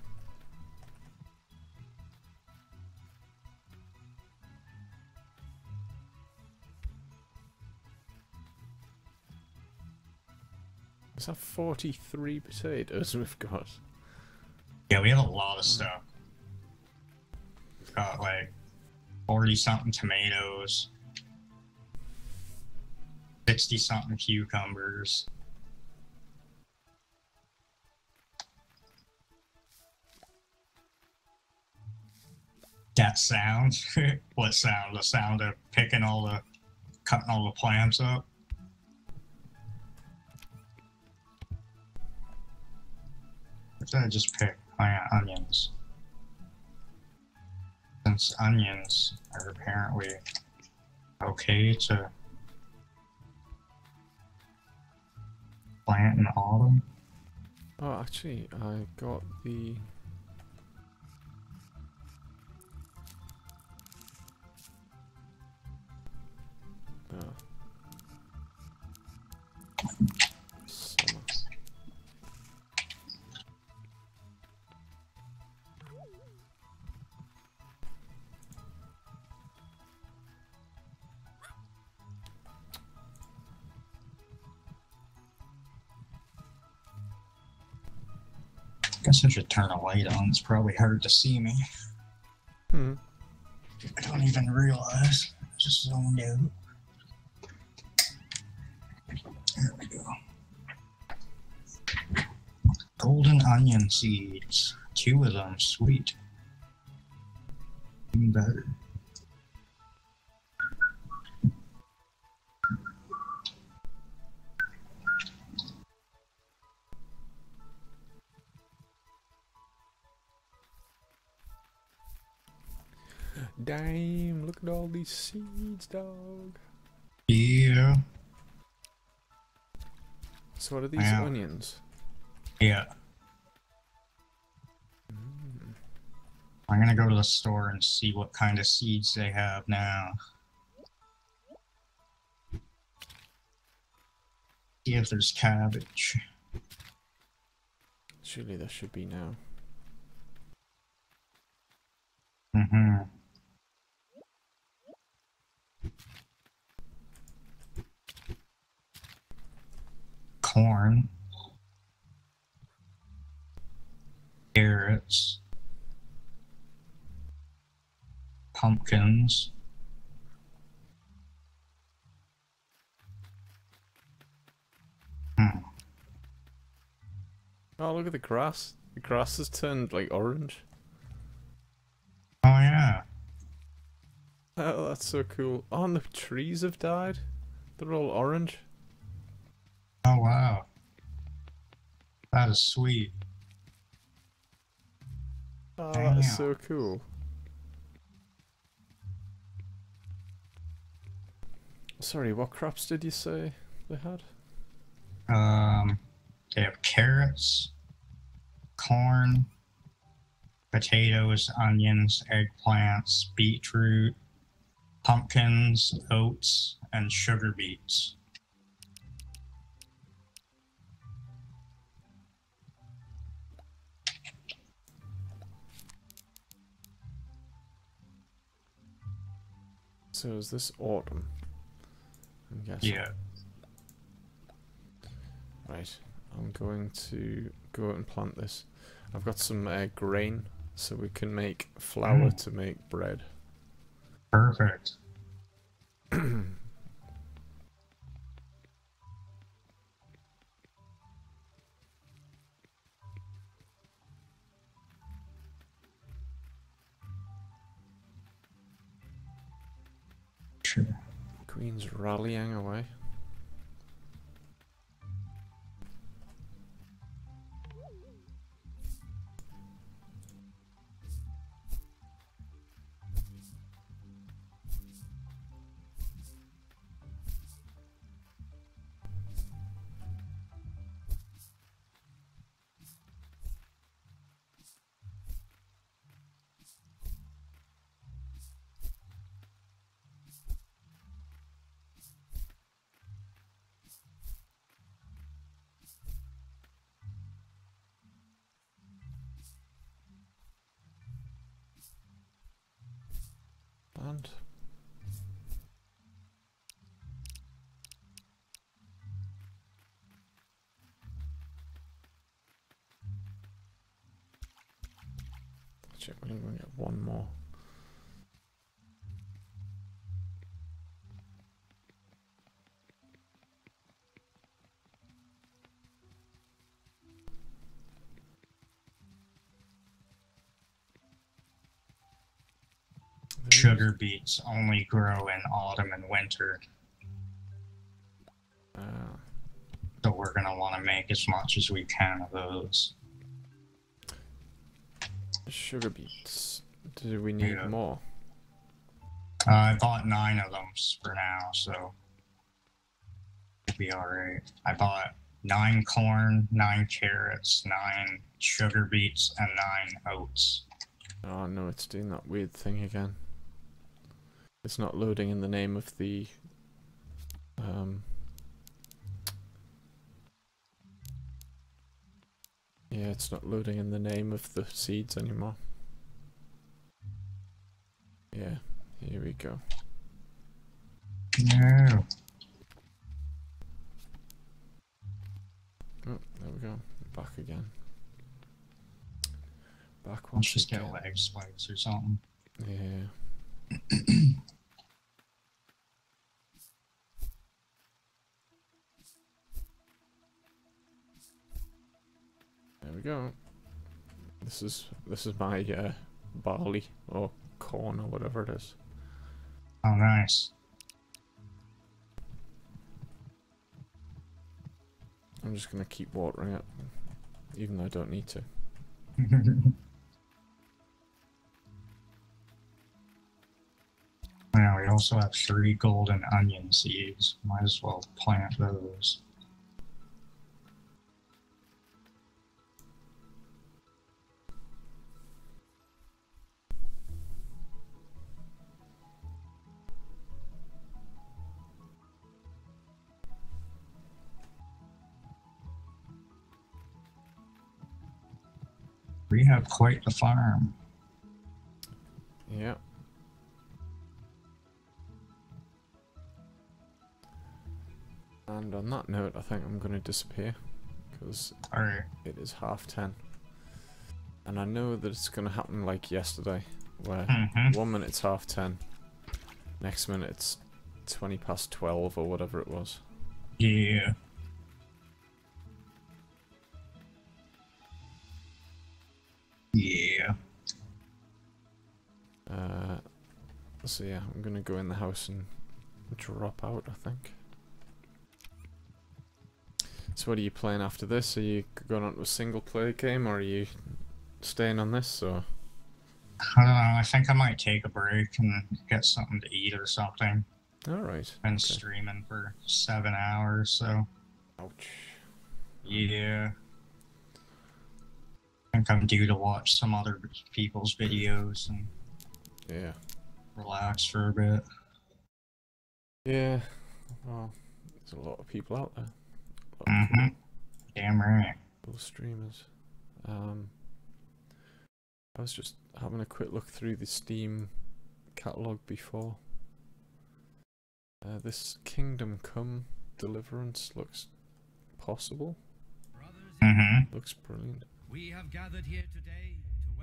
Is that 43 potatoes we've got? Yeah, we have a lot of stuff. We've got like 40-something tomatoes, 60-something cucumbers. That sound? What sound? The sound of cutting all the plants up? Or did I just pick onions? Since onions are apparently okay to plant in autumn. Oh, actually, I got the... Oh. Summer. Guess I should turn a light on. It's probably hard to see me. Hmm. I don't even realize. I just zoned out. There we go. Golden onion seeds. 2 of them. Sweet. Even better. Damn, look at all these seeds, dog. Yeah. So what are these Wow. onions? Yeah. I'm gonna go to the store and see what kind of seeds they have now. See if there's cabbage. Surely there should be now. Mm-hmm. Corn. Carrots. Pumpkins. Oh, look at the grass. The grass has turned like orange. Oh yeah. Oh, that's so cool. Oh, and the trees have died. They're all orange. Oh wow. That is sweet. Oh, Damn. that is so cool. Sorry, what crops did you say they had? They have carrots, corn, potatoes, onions, eggplants, beetroot, pumpkins, oats, and sugar beets. So is this autumn? I'm guessing. Yeah. Right. I'm going to go out and plant this. I've got some grain so we can make flour to make bread. Perfect. Sure. Queen's rallying away. And check, we're gonna get one more. Sugar beets only grow in autumn and winter. So we're going to want to make as much as we can of those. Sugar beets. Do we need more? I bought 9 of them for now, so it'll be alright. I bought 9 corn, 9 carrots, 9 sugar beets, and 9 oats. Oh no, it's doing that weird thing again. It's not loading in the name of the yeah, it's not loading in the name of the seeds anymore. Yeah, here we go. No. Oh, there we go. Back again. Back Let's once just again. get leg spikes or something. Yeah. There we go. This is my barley or corn or whatever it is. Oh, nice. I'm just gonna keep watering it, even though I don't need to. Now we also have 3 golden onion seeds. Might as well plant those. We have quite the farm. Yeah. And on that note, I think I'm going to disappear, because it is 10:30. And I know that it's going to happen like yesterday, where 1 minute it's 10:30, next minute it's 12:20 or whatever it was. Yeah. Yeah. So yeah, I'm going to go in the house and drop out, I think. So what are you playing after this? Are you going on to a single player game, or are you staying on this, or? I don't know, I think I might take a break and get something to eat or something. Alright. Been streaming for 7 hours, so. Ouch. Yeah. I think I'm due to watch some other people's videos and Yeah. relax for a bit. Yeah. Well, there's a lot of people out there. Damn right. Cool streamers. I was just having a quick look through the Steam catalog before. This Kingdom Come Deliverance looks possible. Looks brilliant. We have gathered here today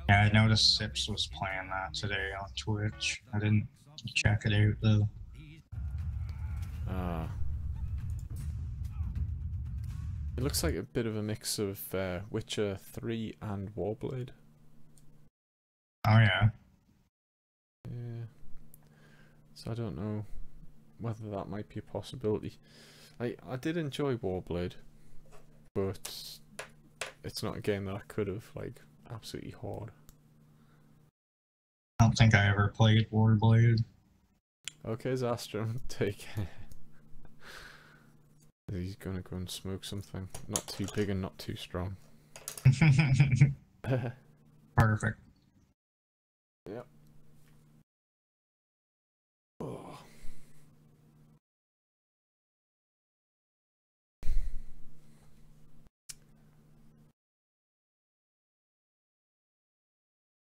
to Yeah, I noticed Sips was playing that today on Twitch. I didn't check it out though. It looks like a bit of a mix of Witcher 3 and Warblade. Oh yeah. Yeah. So I don't know whether that might be a possibility. I did enjoy Warblade, but it's not a game that I could have like absolutely hoard. I don't think I ever played Warblade. Okay, Zastrom, take care. He's gonna go and smoke something. Not too big and not too strong. Perfect. Yep. Oh.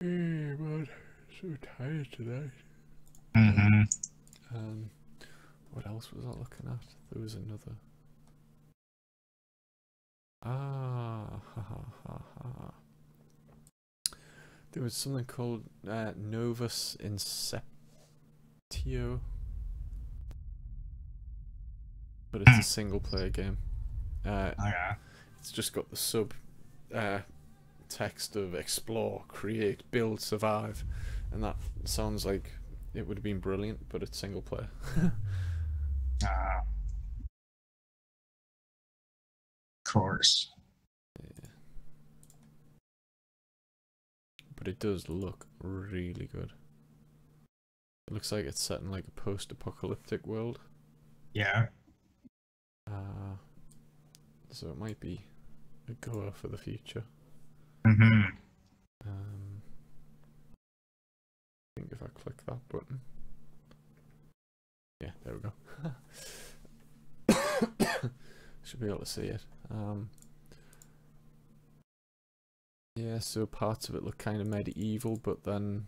Hey, man, so tired today. What else was I looking at? There was another. There was something called Novus Inceptio, but it's a single player game. Oh yeah. It's just got the sub text of explore, create, build, survive, and that sounds like it would have been brilliant, but it's single player. Of course. Yeah. But it does look really good. It looks like it's set in like a post-apocalyptic world. Yeah. So it might be a goer for the future. I think if I click that button. Yeah, there we go. Should be able to see it. Yeah, so parts of it look kind of medieval, but then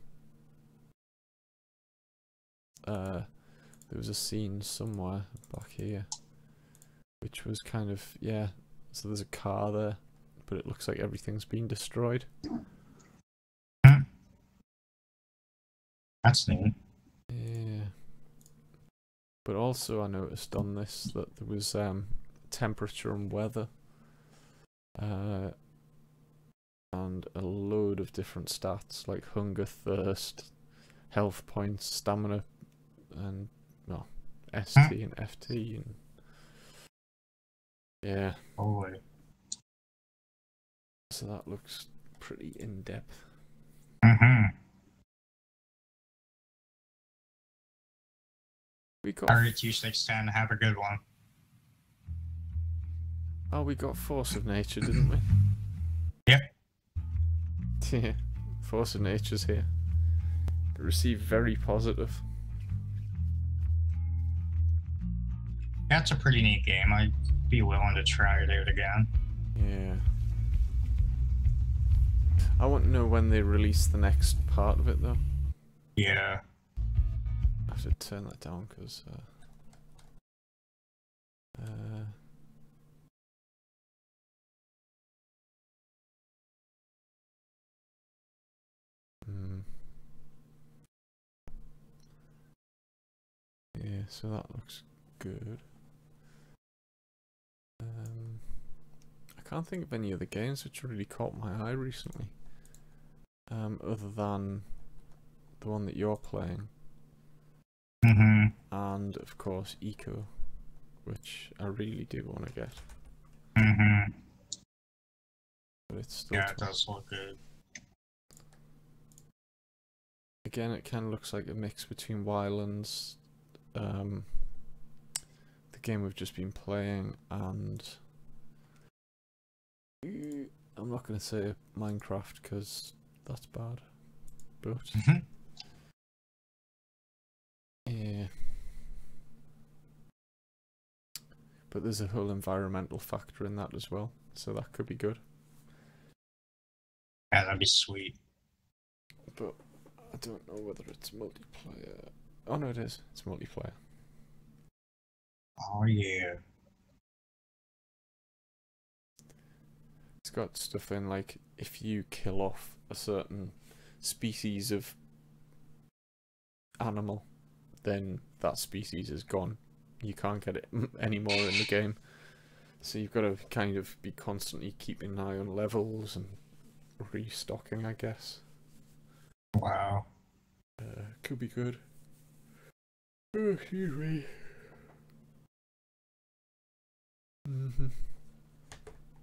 there was a scene somewhere back here which was kind of, yeah, so there's a car there, but it looks like everything's been destroyed. That's neat. Yeah. But also I noticed on this that there was temperature and weather. And a load of different stats like hunger, thirst, health points, stamina, and well, ST and FT, and yeah. Holy. So that looks pretty in depth. We got. Alright, 2610. Have a good one. Oh, we got Force of Nature, didn't we? Yep. Yeah, Force of Nature's here. It received very positive. That's a pretty neat game. I'd be willing to try it out again. Yeah. I want to know when they release the next part of it, though. Yeah. I have to turn that down because. Yeah, so that looks good. I can't think of any other games which really caught my eye recently. Other than the one that you're playing. And of course Eco, which I really do want to get. But it's still it does look good. Again, it kind of looks like a mix between Wildlands, the game we've just been playing, and I'm not going to say Minecraft because that's bad, but yeah. But there's a whole environmental factor in that as well, so that could be good. Yeah, that'd be sweet. But I don't know whether it's multiplayer. Oh no, it is. It's multiplayer. Oh yeah. It's got stuff in like if you kill off a certain species of animal, then that species is gone. You can't get it anymore in the game. So you've got to kind of be constantly keeping an eye on levels and restocking, I guess. Wow. Could be good. Oh, excuse me.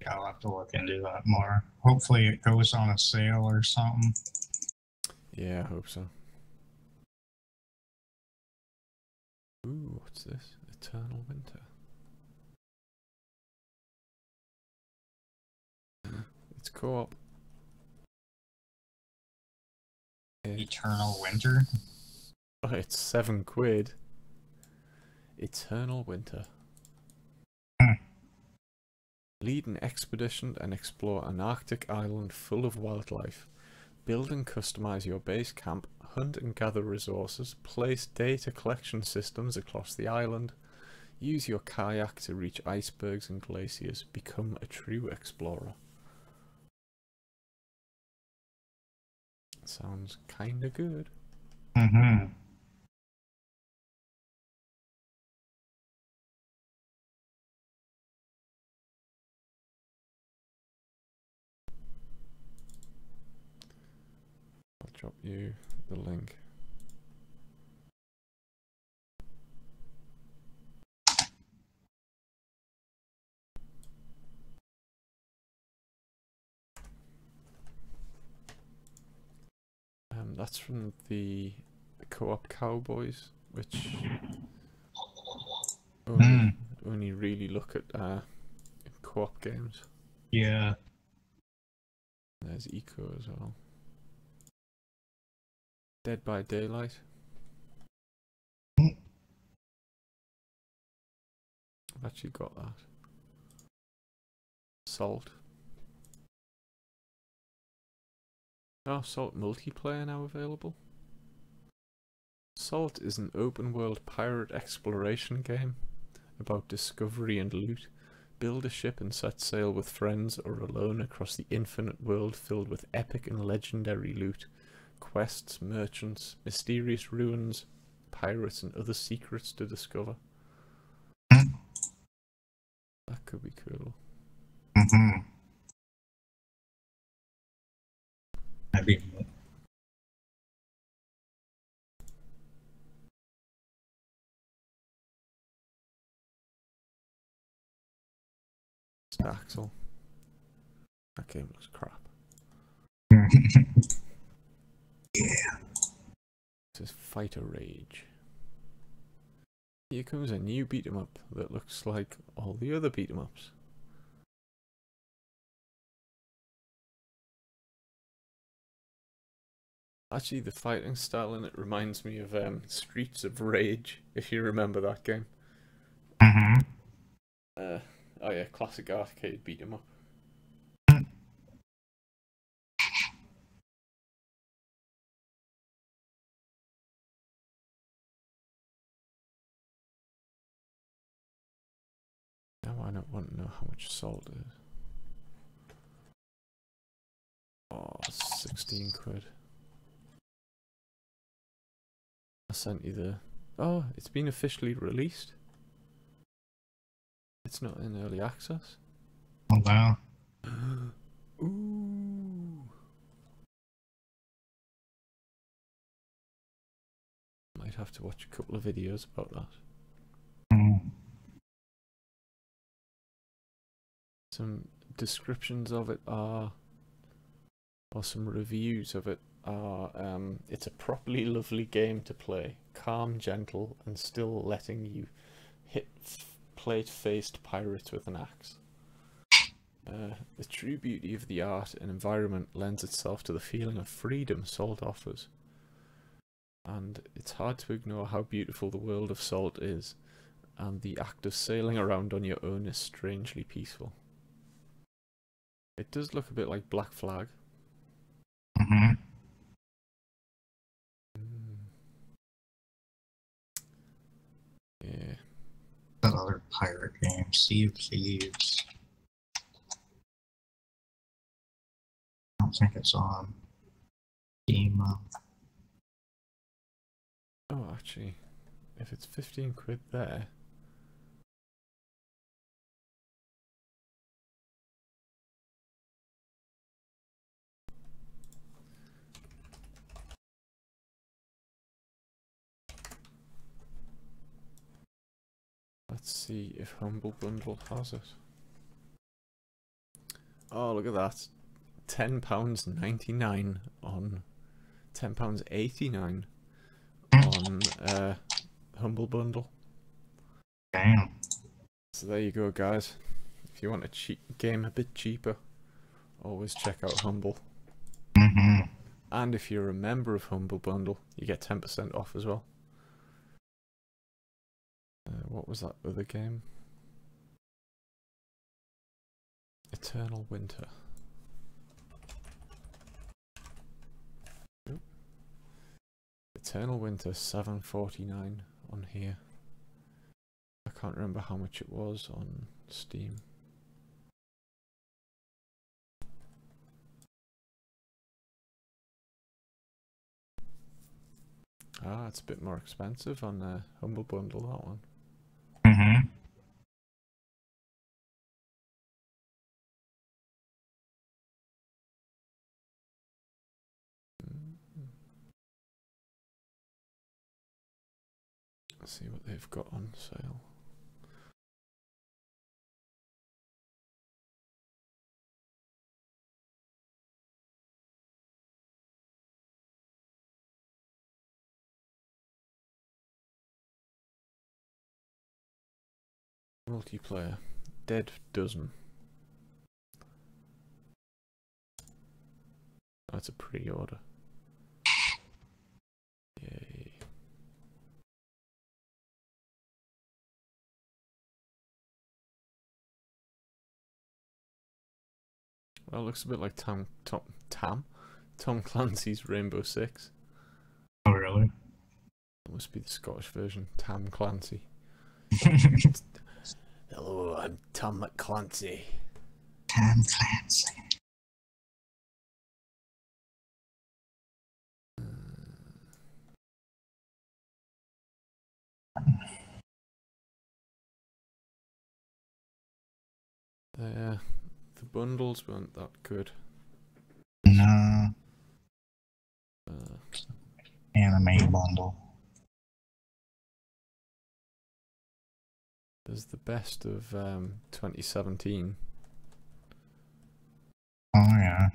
Yeah, I'll have to look into that more. Hopefully it goes on a sale or something. Yeah, I hope so. Ooh, what's this? Eternal Winter. It's co-op. Eternal Winter? Oh, it's £7. Eternal Winter. Lead an expedition and explore an Arctic island full of wildlife. Build and customize your base camp, hunt and gather resources, place data collection systems across the island, use your kayak to reach icebergs and glaciers, become a true explorer. Sounds kinda good. Mm-hmm. I'll drop you the link. That's from the Co-op Cowboys, which only really look at co-op games. Yeah. There's Eco as well. Dead by Daylight. Mm. I've actually got that. Salt. Oh, Salt multiplayer now available. Salt is an open-world pirate exploration game about discovery and loot. Build a ship and set sail with friends or alone across the infinite world filled with epic and legendary loot, quests, merchants, mysterious ruins, pirates and other secrets to discover. That could be cool. Mm-hmm. That'd be STAXEL. That game looks crap. Yeah. This is Fighter Rage. Here comes a new beat 'em up that looks like all the other beat 'em ups. Actually, the fighting style in it reminds me of Streets of Rage, if you remember that game. Mm-hmm. Oh yeah, classic arcade beat 'em up. Now I don't want to know how much salt is. Oh, 16 quid. I sent you the... Oh, it's been officially released. It's not in early access. Oh, wow. Ooh. Might have to watch a couple of videos about that. Some descriptions of it are, or some reviews of it are, it's a properly lovely game to play, calm, gentle, and still letting you hit plate-faced pirates with an axe. The true beauty of the art and environment lends itself to the feeling of freedom Salt offers. And it's hard to ignore how beautiful the world of Salt is, and the act of sailing around on your own is strangely peaceful. It does look a bit like Black Flag. Mm-hmm. Yeah. That other pirate game, Sea of Thieves. don't think it's on Steam. Oh, actually, if it's 15 quid there. Let's see if Humble Bundle has it. Oh, look at that. £10.99 on £10.89 on Humble Bundle. Damn. So there you go, guys. If you want a game a bit cheaper, always check out Humble. And if you're a member of Humble Bundle, you get 10% off as well. What was that other game? Eternal Winter. Oop. Eternal Winter, $7.49 on here. I can't remember how much it was on Steam. Ah, it's a bit more expensive on Humble Bundle, that one. Let's see what they've got on sale. Multiplayer. Dead Dozen. That's a pre-order. Yay. Well, it looks a bit like Tom Clancy's Rainbow Six. Oh, really? It must be the Scottish version. Tam Clancy. Hello, I'm Tom McClancy. Tom Clancy. The bundles weren't that good. No. Anime bundle. There's the best of 2017. Oh, yeah.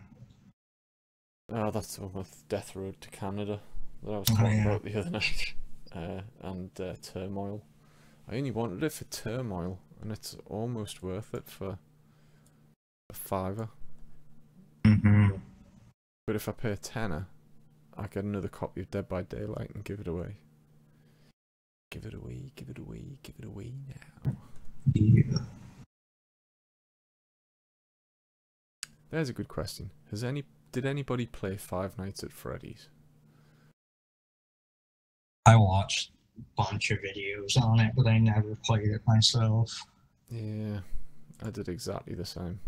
Oh, that's the one with Death Road to Canada that I was talking about the other night. And Turmoil. I only wanted it for Turmoil, and it's almost worth it for a £5. But if I pay a tenner, I get another copy of Dead by Daylight and give it away. Give it away, give it away, give it away now. Yeah. There's a good question. Did anybody play Five Nights at Freddy's? I watched a bunch of videos on it, but I never played it myself. Yeah, I did exactly the same.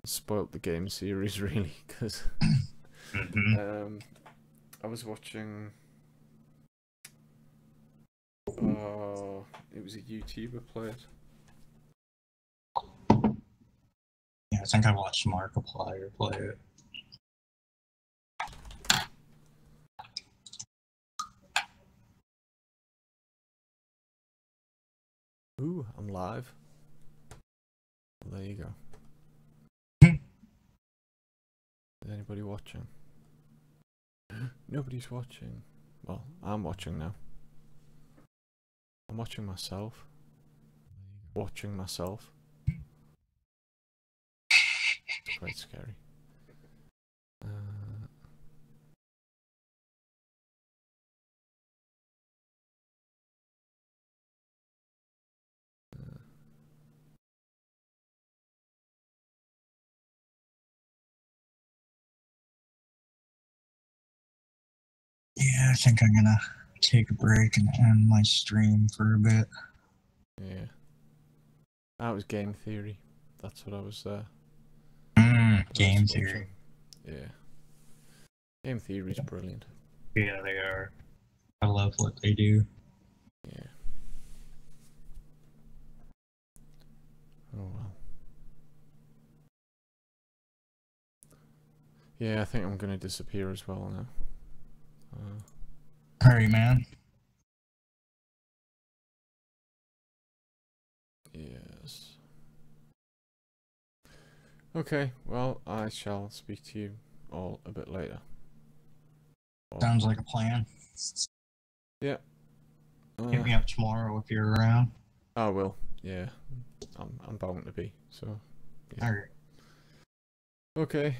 Spoilt the game series really, because I was watching. It was a YouTuber play it. Yeah, I think I watched Markiplier play it. Ooh, I'm live. Well, there you go. Is anybody watching? Nobody's watching. Well, I'm watching now. I'm watching myself. Watching myself. It's quite scary. Yeah, I think I'm gonna take a break and end my stream for a bit. Yeah. That was Game Theory. That's what I was Game Theory. Yeah. Game theory's brilliant. Yeah, they are. I love what they do. Yeah. Oh well. Yeah, I think I'm gonna disappear as well now. Hurry, man. Yes. Okay, well, I shall speak to you all a bit later. Sounds like a plan. Yeah. Hit me up tomorrow if you're around. I will. Yeah. I'm bound to be. So. Yeah. Alright. Okay.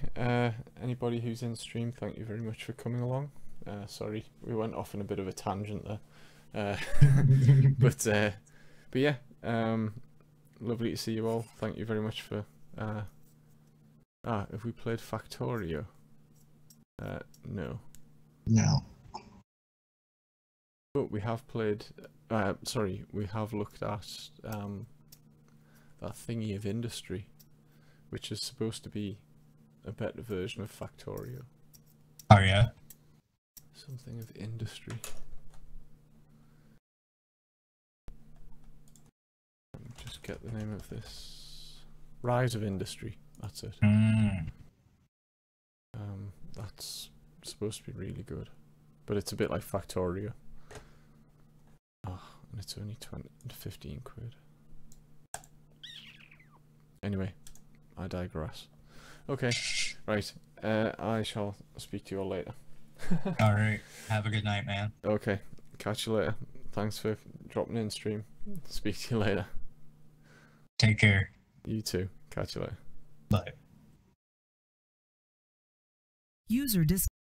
Anybody who's in stream, thank you very much for coming along. Sorry, we went off in a bit of a tangent there. But yeah. Lovely to see you all. Thank you very much for. Have we played Factorio? No. No. But we have played. Sorry, we have looked at that thingy of Industry, which is supposed to be a better version of Factorio. Oh yeah. Something of Industry. Just get the name of this. Rise of Industry. That's it. That's supposed to be really good, but it's a bit like Factorio. Oh, and it's only 15 quid. Anyway, I digress. Okay, right. I shall speak to you all later. Alright. Have a good night, man. Okay, catch you later. Thanks for dropping in stream. Speak to you later. Take care. You too. Catch you later. Bye. User